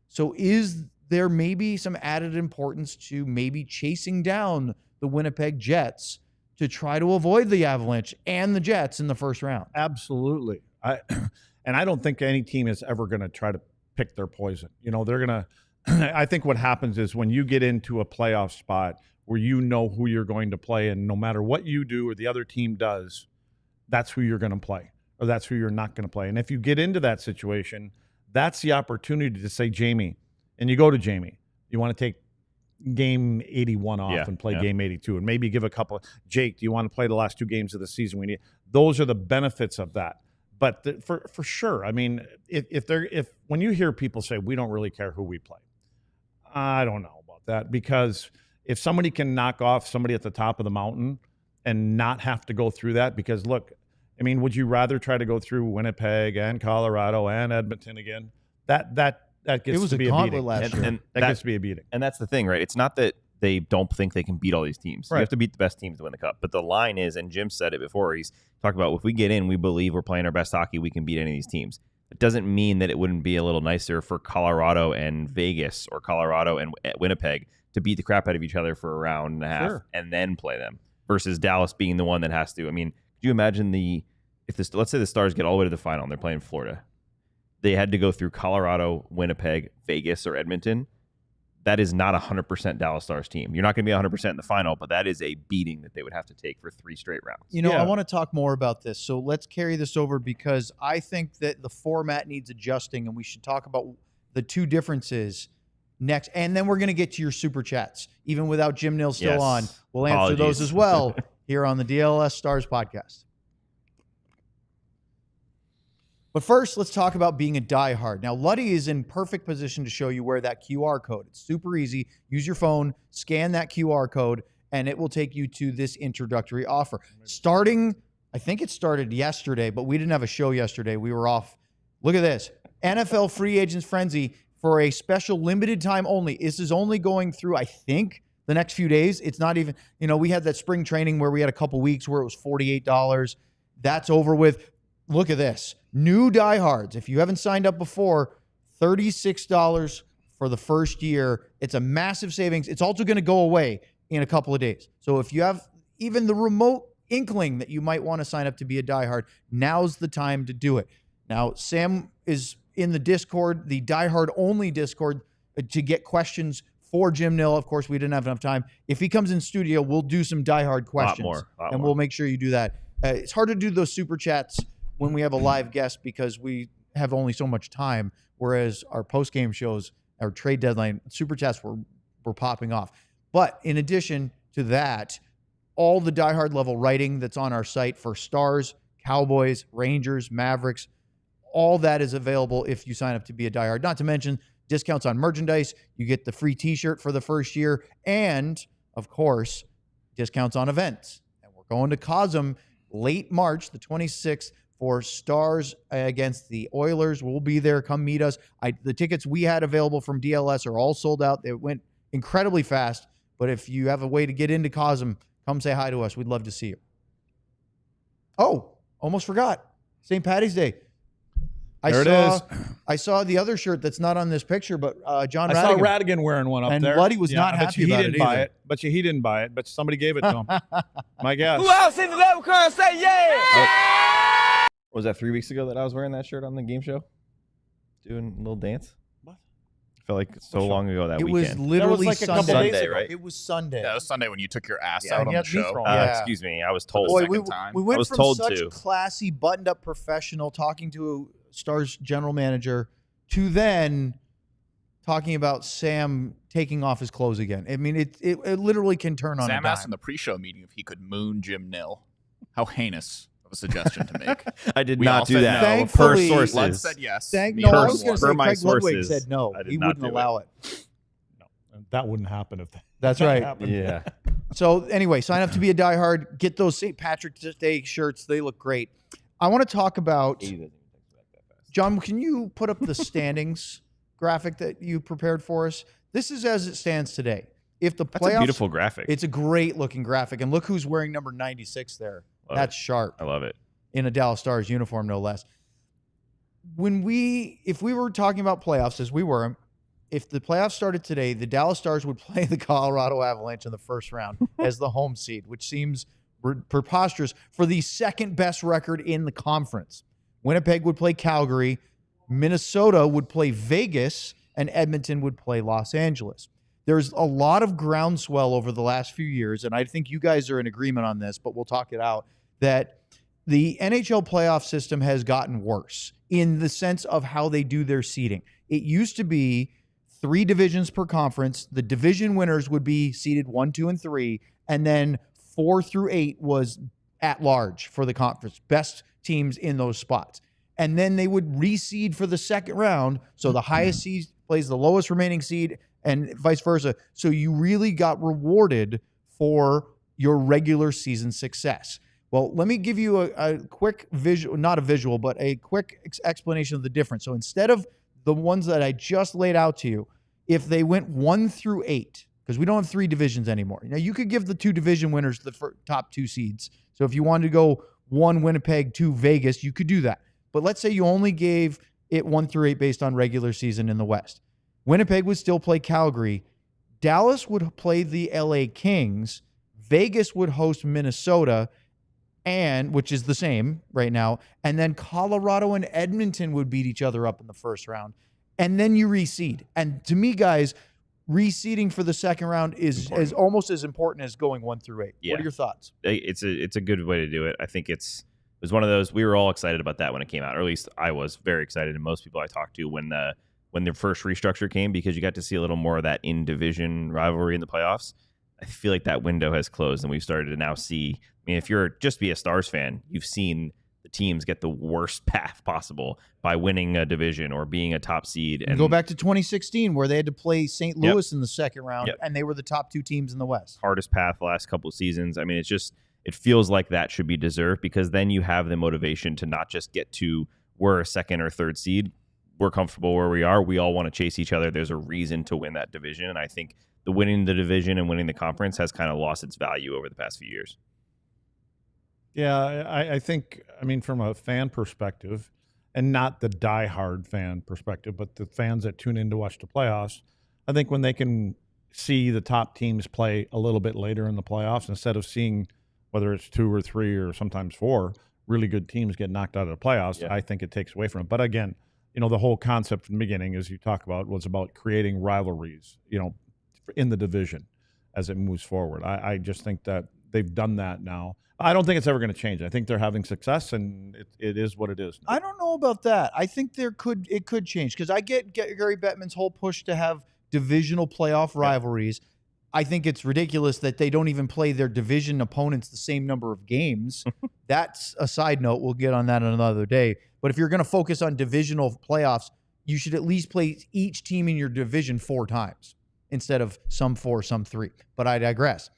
So is there maybe some added importance to maybe chasing down the Winnipeg Jets to try to avoid the Avalanche and the Jets in the first round? Absolutely. And I don't think any team is ever going to try to pick their poison. They're going to I think what happens is when you get into a playoff spot where you know who you're going to play, and no matter what you do or the other team does, that's who you're going to play, or that's who you're not going to play. And if you get into that situation, that's the opportunity to say, Jamie, and you go to Jamie, you want to take game 81 off and play game 82, and maybe give a couple. Jake, do you want to play the last 2 games of the season? Those are the benefits of that. But for sure, I mean, if when you hear people say we don't really care who we play, I don't know about that, because if somebody can knock off somebody at the top of the mountain and not have to go through that, because look, I mean, would you rather try to go through Winnipeg and Colorado and Edmonton again? That gets to be a beating. Last year. And that gets to be a beating. And that's the thing, right? It's not that they don't think they can beat all these teams. Right. You have to beat the best teams to win the cup. But the line is, and Jim said it before, he's talked about, if we get in, we believe we're playing our best hockey, we can beat any of these teams. It doesn't mean that it wouldn't be a little nicer for Colorado and Vegas or Colorado and Winnipeg to beat the crap out of each other for a round and a half and then play them, versus Dallas being the one that has to. I mean, could you imagine let's say the Stars get all the way to the final and they're playing Florida. they had to go through Colorado, Winnipeg, Vegas, or Edmonton. That is not 100% Dallas Stars team. You're not going to be 100% in the final, but that is a beating that they would have to take for 3 straight rounds. You know, I want to talk more about this. So let's carry this over because I think that the format needs adjusting, and we should talk about the 2 differences next. And then we're going to get to your super chats. Even without Jim Nill still on, we'll answer those as well here on the DLLS Stars Podcast. But first, let's talk about being a diehard. Now, Luddy is in perfect position to show you where that QR code. It's super easy. Use your phone, scan that QR code, and it will take you to this introductory offer. Starting, I think it started yesterday, but we didn't have a show yesterday. We were off. Look at this. NFL Free Agents Frenzy for a special limited time only. This is only going through, I think, the next few days. It's not even, we had that spring training where we had a couple weeks where it was $48. That's over with. Look at this. New diehards, if you haven't signed up before, $36 for the first year. It's a massive savings. It's also going to go away in a couple of days. So if you have even the remote inkling that you might want to sign up to be a diehard, now's the time to do it. Now, Sam is in the Discord, the diehard only Discord, to get questions for Jim Nill. Of course, we didn't have enough time. If he comes in studio, we'll do some diehard questions. Lot more. We'll make sure you do that. It's hard to do those super chats when we have a live guest because we have only so much time, whereas our post-game shows, our trade deadline, super chats were popping off. But in addition to that, all the diehard level writing that's on our site for Stars, Cowboys, Rangers, Mavericks, all that is available if you sign up to be a diehard. Not to mention discounts on merchandise. You get the free t-shirt for the first year. And, of course, discounts on events. And we're going to Cosm late March, the 26th, for Stars against the Oilers. We'll be there. Come meet us. The tickets we had available from DLS are all sold out. They went incredibly fast. But if you have a way to get into Cosm, come say hi to us. We'd love to see you. Oh, almost forgot. St. Patty's Day. I saw the other shirt that's not on this picture, but John Radigan. I saw Radigan wearing one up there. And Luddy was not happy about it either. He didn't buy it, but somebody gave it to him. My guess. Who else in the level car say yeah? Was that 3 weeks ago that I was wearing that shirt on the game show? Doing a little dance? What? I felt like so long ago that weekend. It was literally like a Sunday. couple days ago. Right? It was Sunday. Yeah, it was Sunday when you took your ass out on the show. Excuse me. I was told. Boy, time. we went was from told such to. classy, buttoned-up professional talking to a Stars general manager to then talking about Sam taking off his clothes again. I mean, it literally can turn on Sam a dime. asked in the pre-show meeting if he could moon Jim Nill. How heinous of a suggestion to make. I did We all not do said that. no. Per Thankfully, sources. Lud said yes. I Me was going to personally. say Per my Craig Ludwig sources, said no. I did He not wouldn't do allow it. That wouldn't happen if That's that right. happened. Yeah. So anyway, sign up to be a diehard. Get those St. Patrick's Day shirts. They look great. I want to talk about, John, can you put up the standings graphic that you prepared for us? This is as it stands today. If the That's a playoffs, beautiful graphic. it's a great looking graphic. And look who's wearing number 96 there. That's sharp. I love it. In a Dallas Stars uniform, no less. If we were talking about playoffs, as we were, if the playoffs started today, the Dallas Stars would play the Colorado Avalanche in the first round as the home seed, which seems preposterous for the second best record in the conference. Winnipeg would play Calgary, Minnesota would play Vegas, and Edmonton would play Los Angeles. There's a lot of groundswell over the last few years, and I think you guys are in agreement on this, but we'll talk it out, that the NHL playoff system has gotten worse in the sense of how they do their seeding. It used to be 3 divisions per conference. The division winners would be seeded 1, 2, and 3, and then 4 through 8 was at large for the conference, best teams in those spots. And then they would reseed for the second round, so the highest seed plays the lowest remaining seed, and vice versa. So you really got rewarded for your regular season success. Well, let me give you a quick visual, not a visual, but a quick explanation of the difference. So instead of the ones that I just laid out to you, if they went 1 through 8, because we don't have 3 divisions anymore. Now, you could give the 2 division winners the top 2 seeds. So if you wanted to go 1 Winnipeg, 2 Vegas, you could do that. But let's say you only gave it 1 through 8 based on regular season in the West. Winnipeg would still play Calgary. Dallas would play the LA Kings. Vegas would host Minnesota. and which is the same right now. And then Colorado and Edmonton would beat each other up in the first round. And then you reseed. And to me, guys, reseeding for the second round is almost as important as going 1 through 8. Yeah. What are your thoughts? It's a good way to do it. I think it was one of those, we were all excited about that when it came out, or at least I was very excited, and most people I talked to when the first restructure came, because you got to see a little more of that in-division rivalry in the playoffs. I feel like that window has closed, and we've started to now see, I mean, if you're just be a Stars fan, you've seen the teams get the worst path possible by winning a division or being a top seed. And go back to 2016 where they had to play St. Louis in the second round, and they were the top 2 teams in the West. Hardest path the last couple of seasons. I mean, it feels like that should be deserved, because then you have the motivation to not just get to we're a second or third seed. We're comfortable where we are. We all want to chase each other. There's a reason to win that division. And I think the winning the division and winning the conference has kind of lost its value over the past few years. Yeah, I think, I mean, from a fan perspective, and not the diehard fan perspective, but the fans that tune in to watch the playoffs, I think when they can see the top teams play a little bit later in the playoffs, instead of seeing whether it's 2 or 3 or sometimes 4 really good teams get knocked out of the playoffs, I think it takes away from it. But again, the whole concept from the beginning, as you talk about, was about creating rivalries, in the division as it moves forward. I just think that they've done that now. I don't think it's ever going to change. I think they're having success, and it is what it is. I don't know about that. I think it could change, because I get Gary Bettman's whole push to have divisional playoff rivalries. I think it's ridiculous that they don't even play their division opponents the same number of games. That's a side note. We'll get on that another day. But if you're going to focus on divisional playoffs, you should at least play each team in your division 4 times instead of some 4, some 3. But I digress.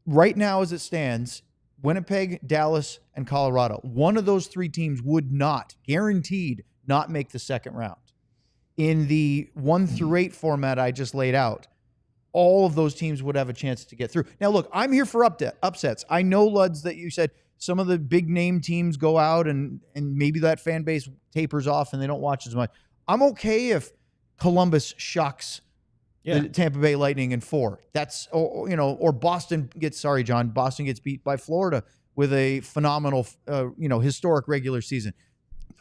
Right now, as it stands, Winnipeg, Dallas, and Colorado, one of those 3 teams would not, guaranteed, not make the second round. In the 1 through 8 format I just laid out, all of those teams would have a chance to get through. Now, look, I'm here for upsets. I know, Luds, that you said some of the big name teams go out and maybe that fan base tapers off and they don't watch as much. I'm okay if Columbus shocks the Tampa Bay Lightning in 4. That's, or Boston gets beat by Florida with a phenomenal, historic regular season.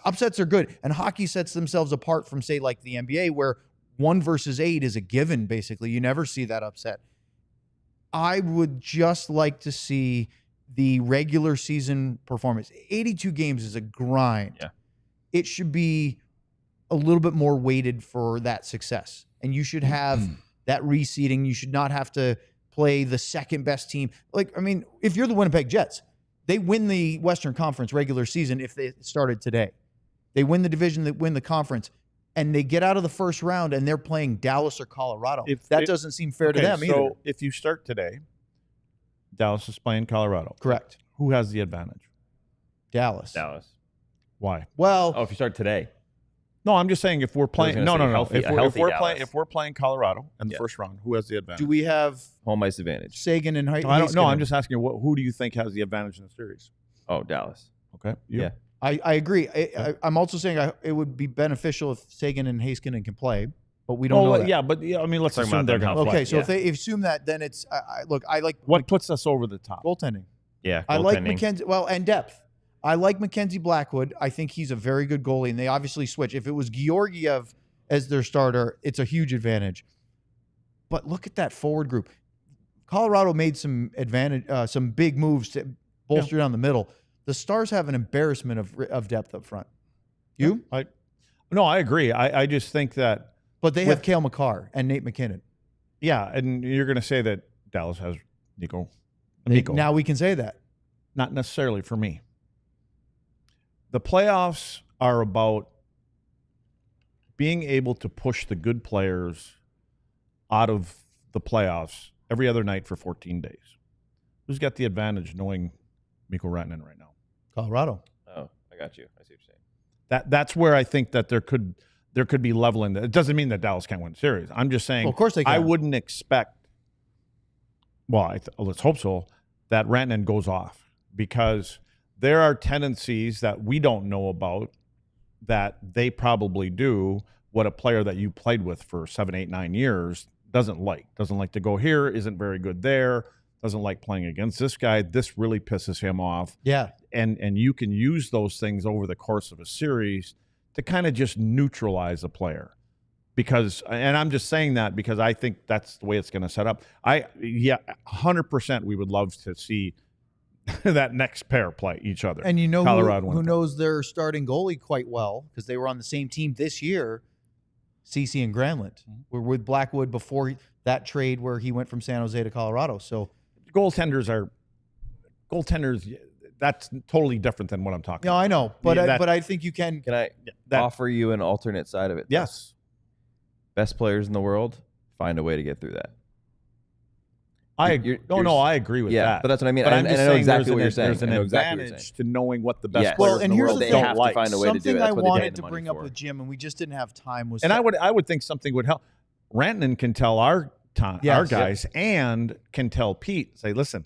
Upsets are good. And hockey sets themselves apart from, say, like the NBA, where 1 versus 8 is a given, basically. You never see that upset. I would just like to see the regular season performance. 82 games is a grind. Yeah. It should be a little bit more weighted for that success. And you should have that reseeding. You should not have to play the second best team. If you're the Winnipeg Jets, they win the Western Conference regular season if they started today. They win the division, they win the conference, and they get out of the first round and they're playing Dallas or Colorado. That doesn't seem fair to them either. So if you start today, Dallas is playing Colorado. Correct. Who has the advantage? Dallas. Why? Well, if you start today. No, I'm just saying if we're playing. No. If we're playing Colorado in the first round, who has the advantage? Do we have home ice advantage? Sagan and Heiskanen? I don't know. I'm just asking you, who do you think has the advantage in the series? Oh, Dallas. Okay. Yeah. I agree. I'm also saying it would be beneficial if Sagan and Heiskanen can play, but we don't know that. Yeah, but let's assume they're going to play. Okay, so if they assume that, then it's I like what puts us over the top. Goaltending. Yeah, I like Mackenzie. Well, and depth. I like Mackenzie Blackwood. I think he's a very good goalie, and they obviously switch. If it was Georgiev as their starter, it's a huge advantage. But look at that forward group. Colorado made some big moves to bolster down the middle. The Stars have an embarrassment of depth up front. You? I agree. I just think that. But they have Cale Makar and Nate McKinnon. Yeah, and you're going to say that Dallas has Nico. Now we can say that. Not necessarily for me. The playoffs are about being able to push the good players out of the playoffs every other night for 14 days. Who's got the advantage knowing Mikko Rantanen right now? Colorado. Oh, I got you. I see what you're saying. That's where I think that there could be leveling. It doesn't mean that Dallas can't win the series. I'm just saying. Well, of course they can. I wouldn't expect. Well, let's hope so. That Rantanen goes off, because there are tendencies that we don't know about that they probably do. What a player that you played with for 7, 8, 9 years doesn't like to go here, isn't very good there. doesn't like playing against this guy. This really pisses him off. Yeah. And you can use those things over the course of a series to kind of just neutralize a player. Because, and I'm just saying that because I think that's the way it's going to set up. 100% we would love to see that next pair play each other. And you know Colorado who knows their starting goalie quite well because they were on the same team this year, CeCe and Granlund. Were with Blackwood before that trade where he went from San Jose to Colorado. So goaltenders, that's totally different than what I'm talking about. No, I know. But I think you can. Can I offer you an alternate side of it? Yes. Best players in the world, find a way to get through that. I agree with that. But that's what I mean. But I'm just saying know exactly what you're saying. There's an advantage to knowing what the best Well, players and in the here's world the thing. don't They have like. to find a way to do it. Something That's I what they wanted paid the to money bring up for. with Jim, and we just didn't have time. Was And I would think something would help. Rantanen can tell our guys and can tell Pete, say, listen,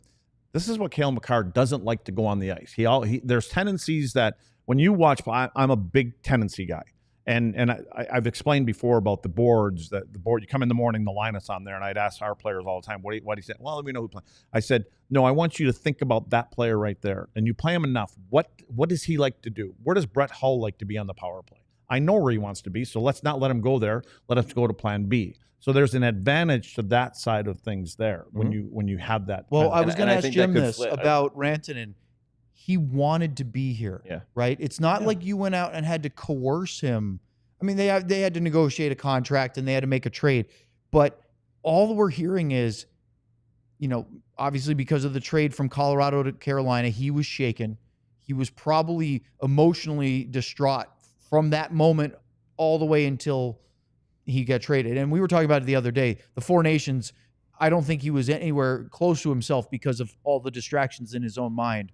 this is what Cale Makar doesn't like to go on the ice. There's tendencies that when you watch, I'm a big tendency guy. And I've explained before about the boards, that the board, you come in the morning, the line is on there, and I'd ask our players all the time, what do you say? Well, let me know who playing. I said, no, I want you to think about that player right there. And you play him enough. What does he like to do? Where does Brett Hull like to be on the power play? I know where he wants to be, so let's not let him go there. Let us go to plan B. So there's an advantage to that side of things there when you have that. Well, I was going to ask Jim this about Rantanen. He wanted to be here, right? It's not like you went out and had to coerce him. I mean, they had to negotiate a contract and they had to make a trade. But all we're hearing is, obviously because of the trade from Colorado to Carolina, he was shaken. He was probably emotionally distraught from that moment all the way until he got traded. And we were talking about it the other day. The Four Nations, I don't think he was anywhere close to himself because of all the distractions in his own mind.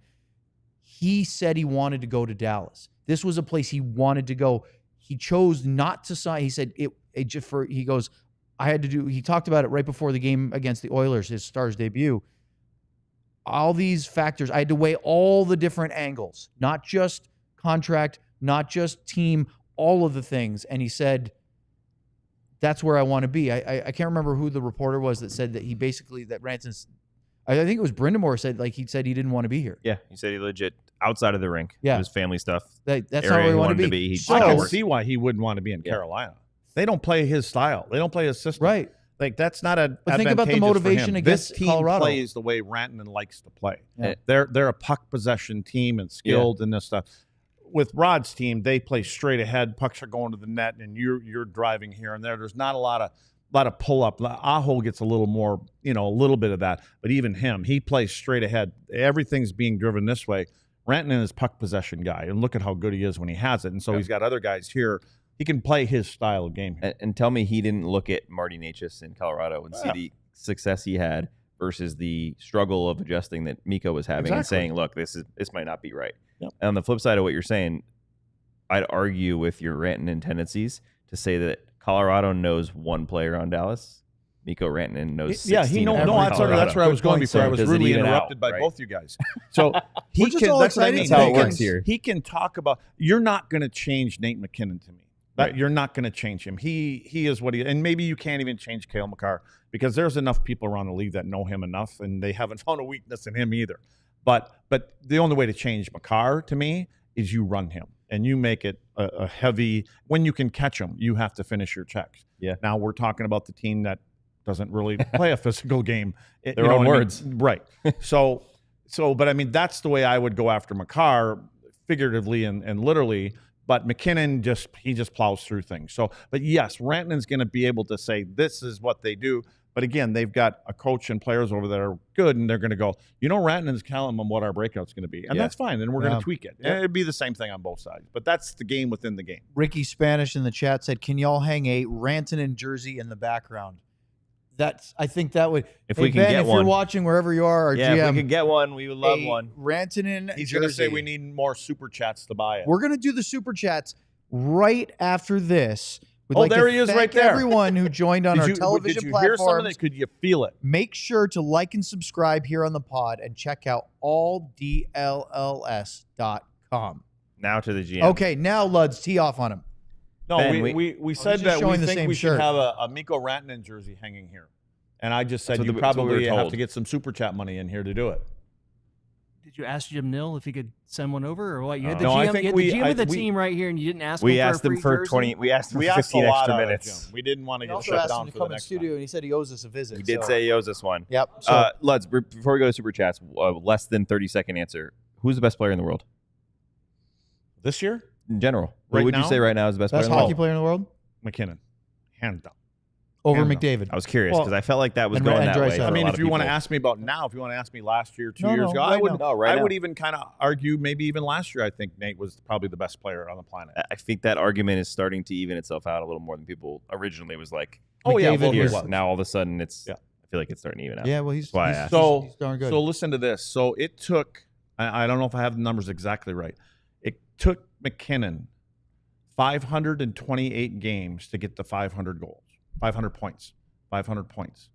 He said he wanted to go to Dallas. This was a place he wanted to go. He chose not to sign. He said he goes, I had to do, he talked about it right before the game against the Oilers, his Stars debut. All these factors, I had to weigh all the different angles, not just contract, not just team, all of the things. And he said, that's where I want to be. I can't remember who the reporter was that said that that Rantanen, I think it was Brindamore said, he said he didn't want to be here. Yeah, he said he legit outside of the rink. Yeah. It was family stuff. That's not where he wanted to be. I can see why he wouldn't want to be in Carolina. They don't play his style. They don't play his system. Right. That's not a. But think about the motivation against this team Colorado. plays the way Rantanen likes to play. Yeah. They're a puck possession team and skilled in this stuff. With Rod's team, they play straight ahead. Pucks are going to the net, and you're driving here and there. There's not a lot of pull up. Aho gets a little more, a little bit of that. But even him, he plays straight ahead. Everything's being driven this way. Rantanen is puck possession guy, and look at how good he is when he has it. And so he's got other guys here. He can play his style of game here. And tell me he didn't look at Marty Necas in Colorado and see the success he had versus the struggle of adjusting that Mikko was having and saying, look, this might not be right. Yep. And on the flip side of what you're saying, I'd argue with your Rantanen tendencies to say that Colorado knows one player on Dallas. Mikko Rantanen knows 16. That's where I was going before. I was really interrupted by both you guys. So he can. That's how it works here. He can talk about. You're not going to change Nate McKinnon to me. You're not going to change him. He is what he. And maybe you can't even change Cale Makar because there's enough people around the league that know him enough, and they haven't found a weakness in him either. But the only way to change Makar to me is you run him and you make it a heavy. When you can catch him, you have to finish your checks. Yeah. Now we're talking about the team that doesn't really play a physical game. Their own words. Right. So, but I mean, that's the way I would go after Makar, figuratively and literally. But McKinnon he just plows through things. So, but yes, Rantanen's going to be able to say this is what they do. But again, they've got a coach and players over there are good, and they're going to go, Rantanen's telling them what our breakout's going to be. And that's fine. And we're going to tweak it. Yeah. It'd be the same thing on both sides. But that's the game within the game. Ricky Spanish in the chat said, can y'all hang a Rantanen jersey in the background? I think that would. If we can get one. If you're watching wherever you are, if we could get one, we would love one. Rantanen He's going to say we need more super chats to buy it. We're going to do the super chats right after this. There he is right there. Everyone who joined on our television platforms. Hear some of it? Could you feel it? Make sure to like and subscribe here on the pod and check out alldlls.com. Now to the GM. Okay, now Luds, tee off on him. No, Ben, we said that we think we should have a Mikko Rantanen jersey hanging here. And I just said you probably have to get some super chat money in here to do it. Did you ask Jim Nill if he could send one over, or what? You had the No, I GM, think you had the GM of the team right here, and you didn't ask him We for asked a him free for jersey? 20. We asked him We for asked 15 a lot extra out of minutes. Jim. We didn't want to He get also shut asked down him to for come the in the next studio, time. and he said he owes us a visit. He did say he owes us one. Yep. So, Luds, before we go to Super Chats, less than 30-second answer. Who's the best player in the world? This year? In general. Right What would you now? say right now is the best player best in the world? hockey player in the world? McKinnon. Hands down. Over Hands down. McDavid. I was curious Well, because I felt like that was and going that way. Draisaitl. for I a mean, lot if of you want to people. ask me about now, if you want to ask me last year, 2 No, years no, ago, right now. No, right I now. would even kind of argue maybe even last year I think Nate was probably the best player on the planet. I think that argument is starting to even itself out a little more than people originally was like. Oh, yeah, McDavid well, Here. was. Now all of a sudden it's. Yeah. I feel like it's starting to even out. Yeah, well, he's That's why I he's, asked. So, he's darn good. so listen to this. So it took, I don't know if I have the numbers exactly right. It took McKinnon 528 games to get to 500 goals, 500 points, 500 points.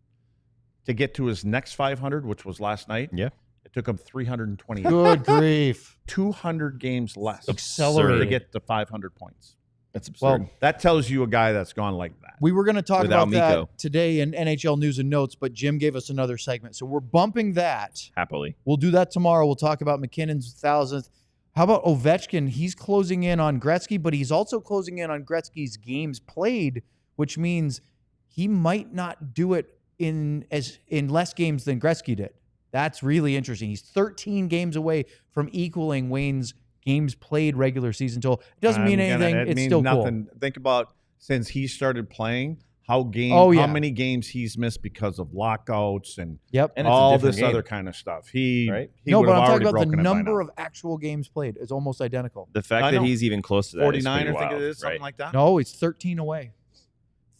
To get to his next 500, which was last night, Yeah. it took him 328. Good grief. 200 games less Accelerated. to get to 500 points. That's absurd. Well, That tells you a guy that's gone like that. we were going to talk Without about that Mikko. today in NHL News and Notes, but Jim gave us another segment. So we're bumping that. Happily. We'll do that tomorrow. We'll talk about McKinnon's 1,000th. How about Ovechkin? He's closing in on Gretzky, but he's also closing in on Gretzky's games played, which means he might not do it in less games than Gretzky did. That's really interesting. He's 13 games away from equaling Wayne's games played regular season total. It doesn't mean anything. It It's means still nothing. Think about since he started playing, how many games he's missed because of lockouts and Yep. And it's a all different this game. other kind of stuff. He Right? No, would but have I'm talking already about the broken it by number now. of actual games played is almost identical. The fact I that know. he's even close to that 49, is I pretty think wild, it is, something right? like that. No, it's 13 away.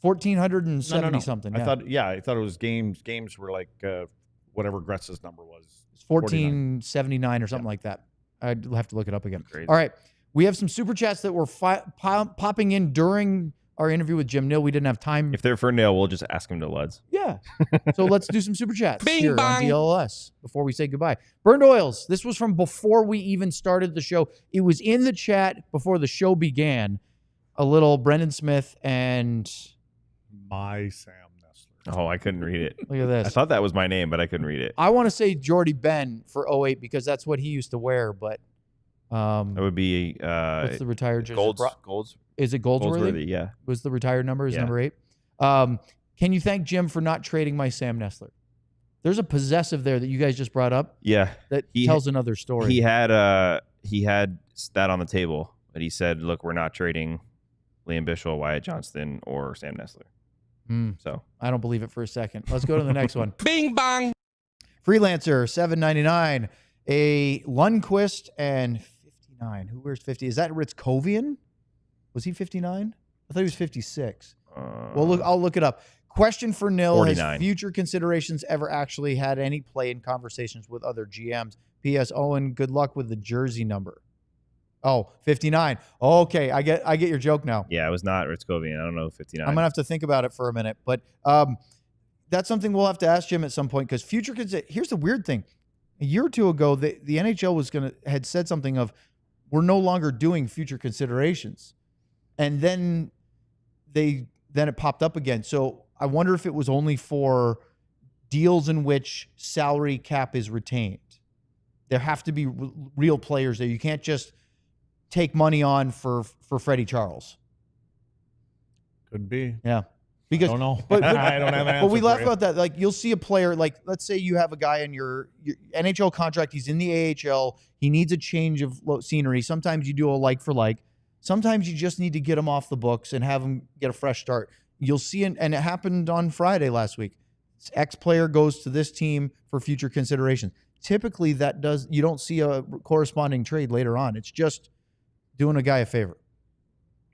1,470 No. something. I Yeah. thought it was games. Games were like whatever Gretz's number was. It's 1479 or something like that. I'd have to look it up again. Crazy. All right. We have some super chats that were popping in during our interview with Jim Nill. We didn't have time. If they're for Neil, we'll just ask him to Luds. Yeah. So let's do some super chats Bing here bang. on DLLS before we say goodbye. Burned Oils. This was from before we even started the show. It was in the chat before the show began. A little Brendan Smith and My Sam Nestler. Oh, I couldn't read it. look at this. I thought that was my name, but I couldn't read it. I want to say Jordy Ben for 08 because that's what he used to wear, but That would be what's the retired jersey? Golds. Is it Goldsworthy? Goldsworthy, yeah. Was the retired number is Yeah. number 8. Can you thank Jim for not trading my Sam Nestler? There's a possessive there that you guys just brought up Yeah. that He- tells another story. He had that on the table, but he said, "Look, we're not trading Liam Bichsel, Wyatt Johnston, or Sam Nestler." So I don't believe it for a second. Let's go to the next one. Bing bang. Freelancer 799, a Lundqvist and 59. Who wears 50? Is that Ritzkovian? Was he 59? I thought he was 56. Well, look, I'll look it up. Question for Nill: 49. Has future considerations ever actually had any play in conversations with other GMs? P.S. Owen, good luck with the jersey number. Oh, 59. Okay, I get your joke now. yeah, it was not Ritzkovian. I don't know 59. I'm gonna have to think about it for a minute, but that's something we'll have to ask Jim at some point because future. Here's the weird thing: a year or two ago, the NHL had said something of, "We're no longer doing future considerations," and then it popped up again. So I wonder if it was only for deals in which salary cap is retained. There have to be real players there. You can't just take money on for Freddie Charles. Could be. Yeah. Because I don't know. But I don't have an answer. But we laugh for you. about that. Like you'll see a player, like let's say you have a guy in your NHL contract. He's in the AHL. He needs a change of scenery. Sometimes you do a like for like. Sometimes you just need to get him off the books and have him get a fresh start. You'll see, and it happened on Friday last week. X player goes to this team for future consideration. Typically, you don't see a corresponding trade later on. It's just doing a guy a favor.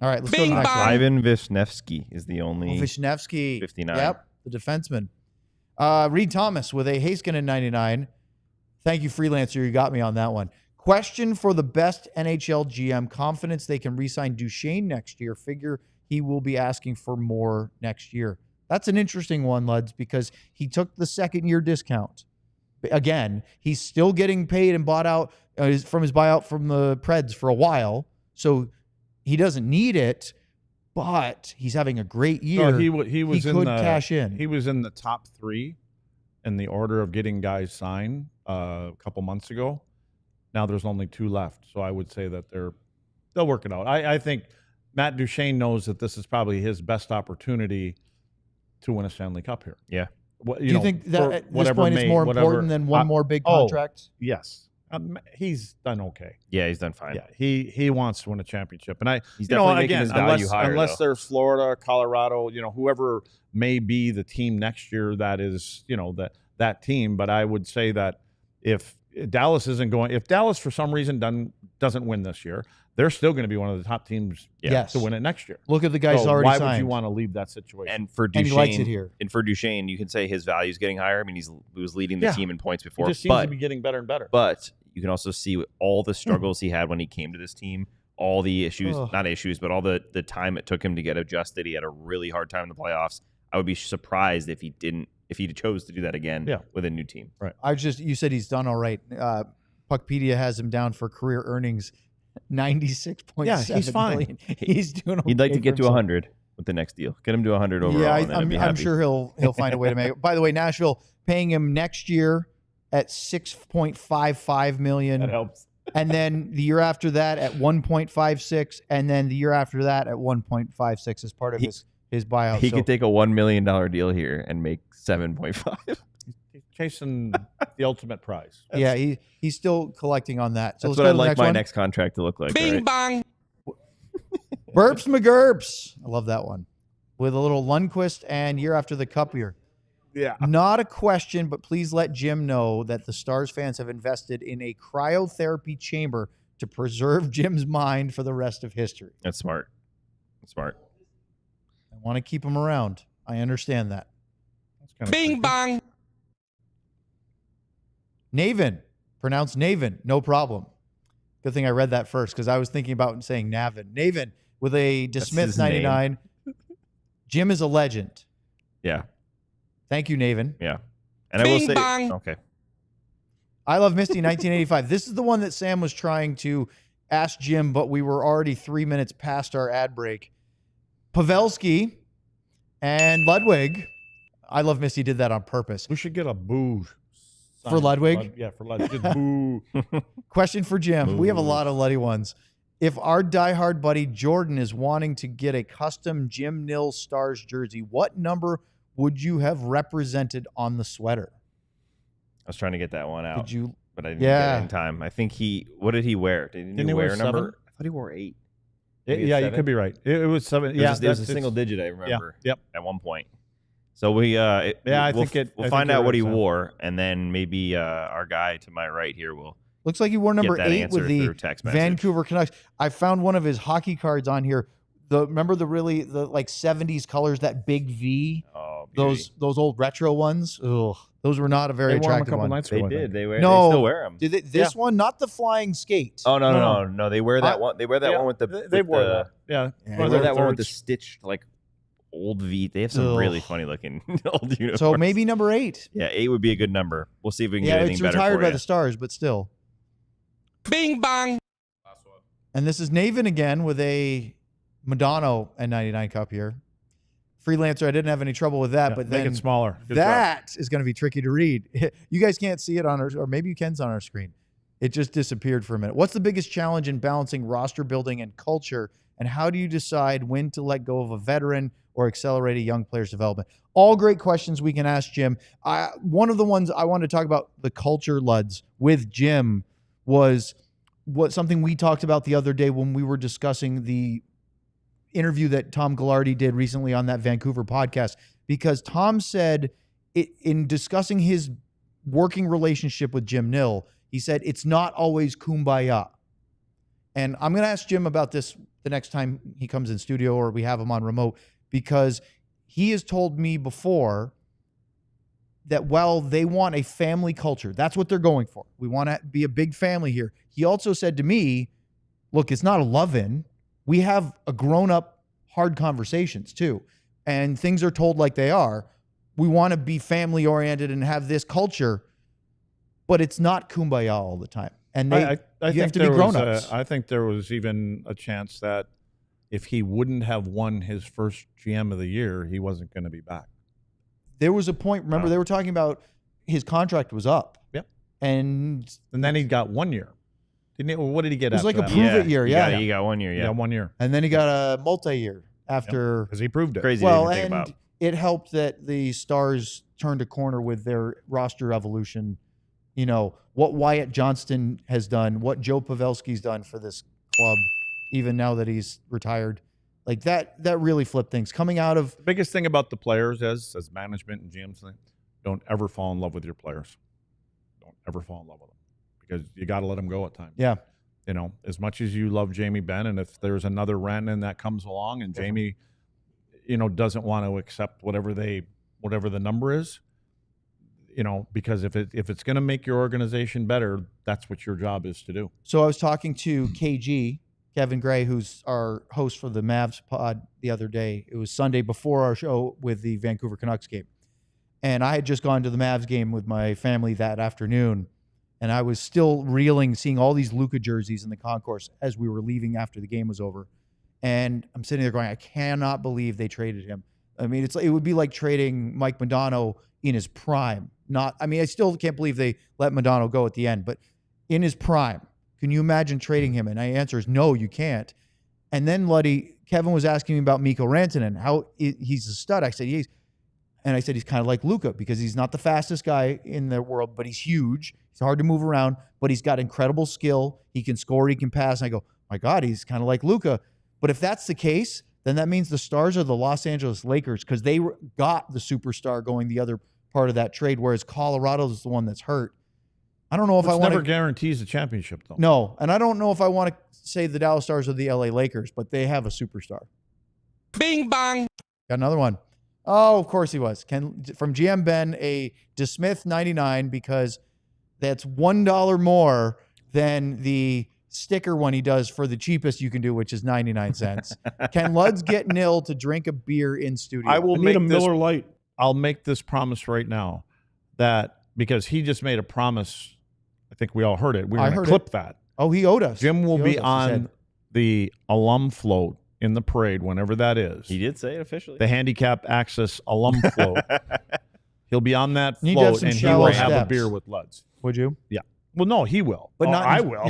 All right, let's go to the next one. Ivan Vishnevsky is the only Vishnevsky. 59. Yep, the defenseman. Reed Thomas with a Heiskanen 99. Thank you, Freelancer. You got me on that one. Question for the best NHL GM. Confidence they can re-sign Duchesne next year. Figure he will be asking for more next year. That's an interesting one, Luds, because he took the second-year discount. Again, he's still getting paid and bought out from his buyout from the Preds for a while, so he doesn't need it. but he's having a great year. No, he could cash in. He was in the top 3 in the order of getting guys signed a couple months ago. Now there's only 2 left, so I would say that they'll work it out. I think Matt Duchene knows that this is probably his best opportunity to win a Stanley Cup here. Yeah. Do you think that at this point it's more important than one more big contract? Yes. He's done okay. Yeah, he's done fine. Yeah, he wants to win a championship, and he's definitely making his value higher. Unless there's Florida, Colorado, whoever may be the team next year that is, that team. But I would say that if Dallas for some reason doesn't win this year, they're still going to be one of the top teams to win it next year. Look at the guys already signed. Why would you want to leave that situation? And for Duchene, he likes it here. And for Duchene, you can say his value is getting higher. I mean, he was leading the team in points before. He just seems to be getting better and better. But you can also see all the struggles he had when he came to this team, all the issues, not issues, but all the time it took him to get adjusted. He had a really hard time in the playoffs. I would be surprised if he chose to do that again with a new team. Right. You said he's done all right. Puckpedia has him down for career earnings 96.7 Yeah, he's fine. million. He's doing okay. He'd like to get to 100 with the next deal. Get him to 100 overall. Yeah, I'm sure he'll find a way to make it. By the way, Nashville paying him next year at $6.55 million. That helps. And then the year after that at 1.56, and then the year after that at 1.56 as part of his buyout. He could take a $1 million deal here and make 7.5. He's chasing the ultimate prize. Yeah, he's still collecting on that. So that's what I'd like my next contract to look like. Bing bong. Burps McGurps. I love that one. With a little Lundqvist and year after the Cup year. Yeah. Not a question, but please let Jim know that the Stars fans have invested in a cryotherapy chamber to preserve Jim's mind for the rest of history. That's smart. I want to keep him around. I understand that. That's Bing bong. Naven. Pronounced Naven. No problem. Good thing I read that first because I was thinking about saying Navin. Naven with a DeSmith 99. Jim is a legend. Yeah. Thank you, Naven. Yeah. And I will say, okay. I love Misty 1985. This is the one that Sam was trying to ask Jim, but we were already 3 minutes past our ad break. Pavelski and Ludwig. I love Misty did that on purpose. We should get a boo. For Ludwig? Yeah, for Ludwig. Just boo. Question for Jim. We have a lot of Luddy ones. If our diehard buddy Jordan is wanting to get a custom Jim Nill Stars jersey, what number would you have represented on the sweater? I was trying to get that one out. But I didn't get it in time. I think what did he wear? Didn't he wear a number? 7? I thought he wore 8. Yeah, you could be right. It was 7. It was a single digit, I remember. Yep. At one point. So we'll find out what he wore, and then maybe our guy to my right here will. Looks like he wore number 8 with the Vancouver Canucks. I found one of his hockey cards on here. Remember the 70s colors, that big V? Oh, those old retro ones? Ugh, those were not a very attractive one. They did. They still wear them. Did they, this one, not the flying skate. Oh no! They wear that one. They wear that one with the. They wear that. Yeah. They wear that one with the stitched old V. They have some really funny looking old uniforms. So maybe number 8. Yeah, 8 would be a good number. We'll see if we can get anything better. It's retired by the Stars, but still. Bing bong. And this is Naven again with a Madonna N99 cup here. Freelancer, I didn't have any trouble with that, but then make it smaller. That is going to be tricky to read. You guys can't see it on our, or maybe you can on our screen. It just disappeared for a minute. What's the biggest challenge in balancing roster building and culture, and how do you decide when to let go of a veteran or accelerate a young player's development? All great questions we can ask Jim. One of the ones I wanted to talk about, the culture, Luds, with Jim, was something we talked about the other day when we were discussing the interview that Tom Ghilardi did recently on that Vancouver podcast, because Tom said in discussing his working relationship with Jim Nill, he said it's not always kumbaya. And I'm going to ask Jim about this the next time he comes in studio or we have him on remote, because he has told me before that while they want a family culture, that's what they're going for. We want to be a big family here. He also said to me, look, it's not a love-in. We have a grown-up, hard conversations too, and things are told like they are. We want to be family-oriented and have this culture, but it's not kumbaya all the time. And you have to be grown-ups. I think there was even a chance that, if he wouldn't have won his first GM of the year, he wasn't going to be back. There was a point, remember, they were talking about his contract was up. Yep. And then he got 1 year. Didn't he? What did he get? It was like a that? prove-it year, yeah. He got 1 year, Yeah, 1 year. And then he got a multi-year after. Because he proved it. Crazy Well, to think and about. it helped that the Stars turned a corner with their roster evolution. You know, what Wyatt Johnston has done, what Joe Pavelski's done for this club, even now that he's retired. Like that really flipped things. Coming out of The biggest thing about the players as management and GMs, don't ever fall in love with your players. Don't ever fall in love with them because you got to let them go at times. Yeah. You know, as much as you love Jamie Benn, and if there's another Rantanen that comes along and Jamie, you know, doesn't want to accept whatever the number is, you know, because if it's going to make your organization better, that's what your job is to do. So I was talking to KG, Kevin Gray, who's our host for the Mavs pod the other day. It was Sunday before our show with the Vancouver Canucks game. And I had just gone to the Mavs game with my family that afternoon. And I was still reeling, seeing all these Luka jerseys in the concourse as we were leaving after the game was over. And I'm sitting there going, I cannot believe they traded him. I mean, it would be like trading Mike Modano in his prime. I still can't believe they let Modano go at the end, but in his prime. Can you imagine trading him? And my answer is no, you can't. And then Kevin was asking me about Mikko Rantanen, how he's a stud. I said, he's kind of like Luka because he's not the fastest guy in the world, but he's huge. He's hard to move around, but he's got incredible skill. He can score, he can pass. And I go, my God, he's kind of like Luka. But if that's the case, then that means the Stars are the Los Angeles Lakers because they got the superstar going the other part of that trade, whereas Colorado is the one that's hurt. I don't know if I want to. Never guarantees a championship, though. No, and I don't know if I want to say the Dallas Stars or the LA Lakers, but they have a superstar. Bing bang. Got another one. Oh, of course he was. From GM Ben, a DeSmith 99 because that's $1 more than the sticker one he does for the cheapest you can do, which is 99 cents. Can Luds get Nill to drink a beer in studio? I need a Miller Lite. I'll make this promise right now that because he just made a promise. I think we all heard it. We're going to clip that. Oh, he owed us. Jim will be on the alum float in the parade, whenever that is. He did say it officially. The handicap access alum float. He'll be on that float, and he will have a beer with Luds. Would you? Yeah. Well, no, he will. But not. I will.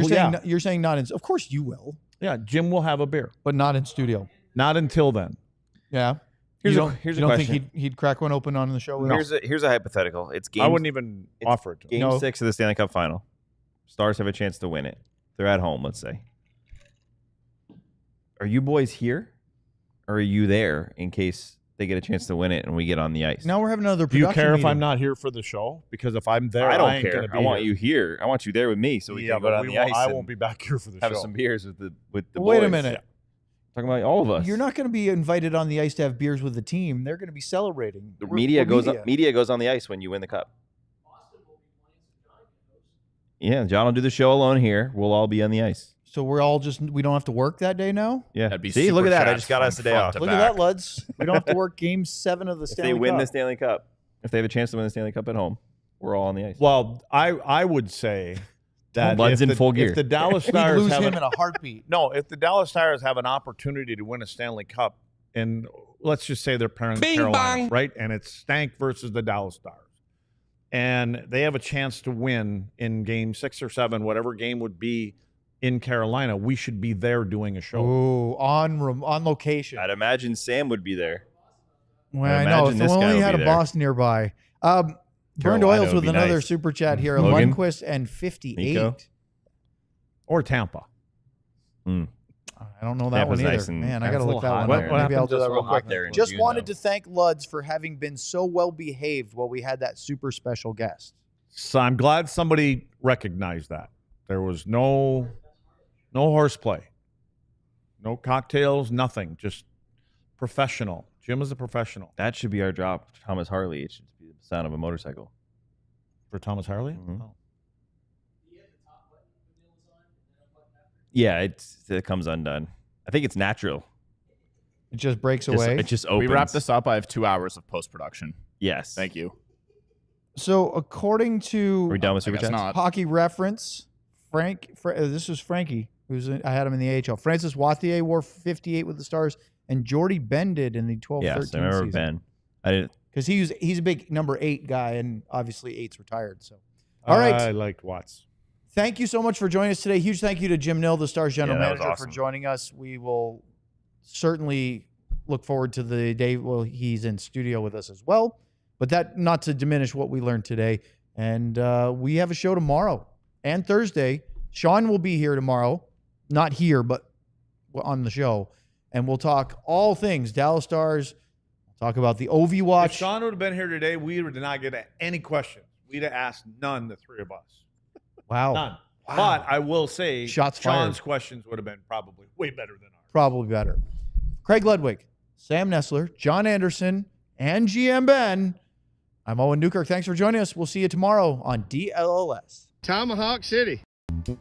You're saying not in. Of course you will. Yeah, Jim will have a beer, but not in studio. Not until then. Yeah. Here's a you don't question. think he'd crack one open on the show? Here's a hypothetical. It's game. I wouldn't even offer it to him. Game 6 of the Stanley Cup Final. Stars have a chance to win it. They're at home, let's say. Are you boys here, or are you there in case they get a chance to win it and we get on the ice? Now we're having another. Do you care if I'm not here for the show? Because if I'm there, I don't ain't care. I want you here. I want you there with me, so we can go down the ice. I won't be back here for the show. Have some beers with the boys. Wait a minute. Talking about all of us. You're not going to be invited on the ice to have beers with the team. They're going to be celebrating. The media goes on the ice when you win the cup. Yeah, John will do the show alone here. We'll all be on the ice. So we don't have to work that day now? Yeah. See, look at that. I just got us a day off. Look at that, Luds. We don't have to work game 7 of the Stanley Cup. If they win the Stanley Cup, if they have a chance to win the Stanley Cup at home, we're all on the ice. Well, I would say that Luds in full gear. If the Dallas Stars lose him in a heartbeat. No, if the Dallas Stars have an opportunity to win a Stanley Cup, and let's just say they're pairing Carolina, right? And it's Stank versus the Dallas Stars. And they have a chance to win in game 6 or 7, whatever game would be in Carolina. We should be there doing a show. Ooh, on location. I'd imagine Sam would be there. Well, I know. If we only had a boss nearby. Burned Oils with another super chat here. Lundqvist and 58. Nico? Or Tampa. I don't know that one either. Nice. Man, I got to look that one up. Maybe I'll do that real quick. Just wanted to thank Luds for having been so well behaved while we had that super special guest. So I'm glad somebody recognized that. There was no horseplay, no cocktails, nothing. Just professional. Jim is a professional. That should be our job. Thomas Harley. It should be the sound of a motorcycle. For Thomas Harley? Mm-hmm. Oh. Yeah, it comes undone. I think it's natural. It just breaks away. It just opens. We wrap this up. I have 2 hours of post-production. Yes. Thank you. So according to Are we done with Super Chats? Hockey Reference, this was Frankie I had him in the AHL. Francis Wathier wore 58 with the Stars, and Jordy Ben did in the 12-13 Yes, I remember season. Ben. I didn't. Because he's a big number 8 guy, and obviously 8's retired. So, all right. I liked Watts. Thank you so much for joining us today. Huge thank you to Jim Nill, the Stars general that was manager, awesome. for joining us. We will certainly look forward to the day he's in studio with us as well. But that not to diminish what we learned today. And we have a show tomorrow and Thursday. Sean will be here tomorrow. Not here, but on the show. And we'll talk all things Dallas Stars. Talk about the OV watch. If Sean would have been here today, we would not get any questions. We'd have asked none, the three of us. Wow. None. Wow. But I will say, Shots Sean's fired. questions would have been probably way better than ours. Probably better. Craig Ludwig, Sam Nestler, John Andersen, and GM Ben. I'm Owen Newkirk. Thanks for joining us. We'll see you tomorrow on DLLS. Tomahawk City. We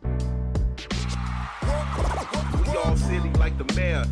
all silly like the mayor.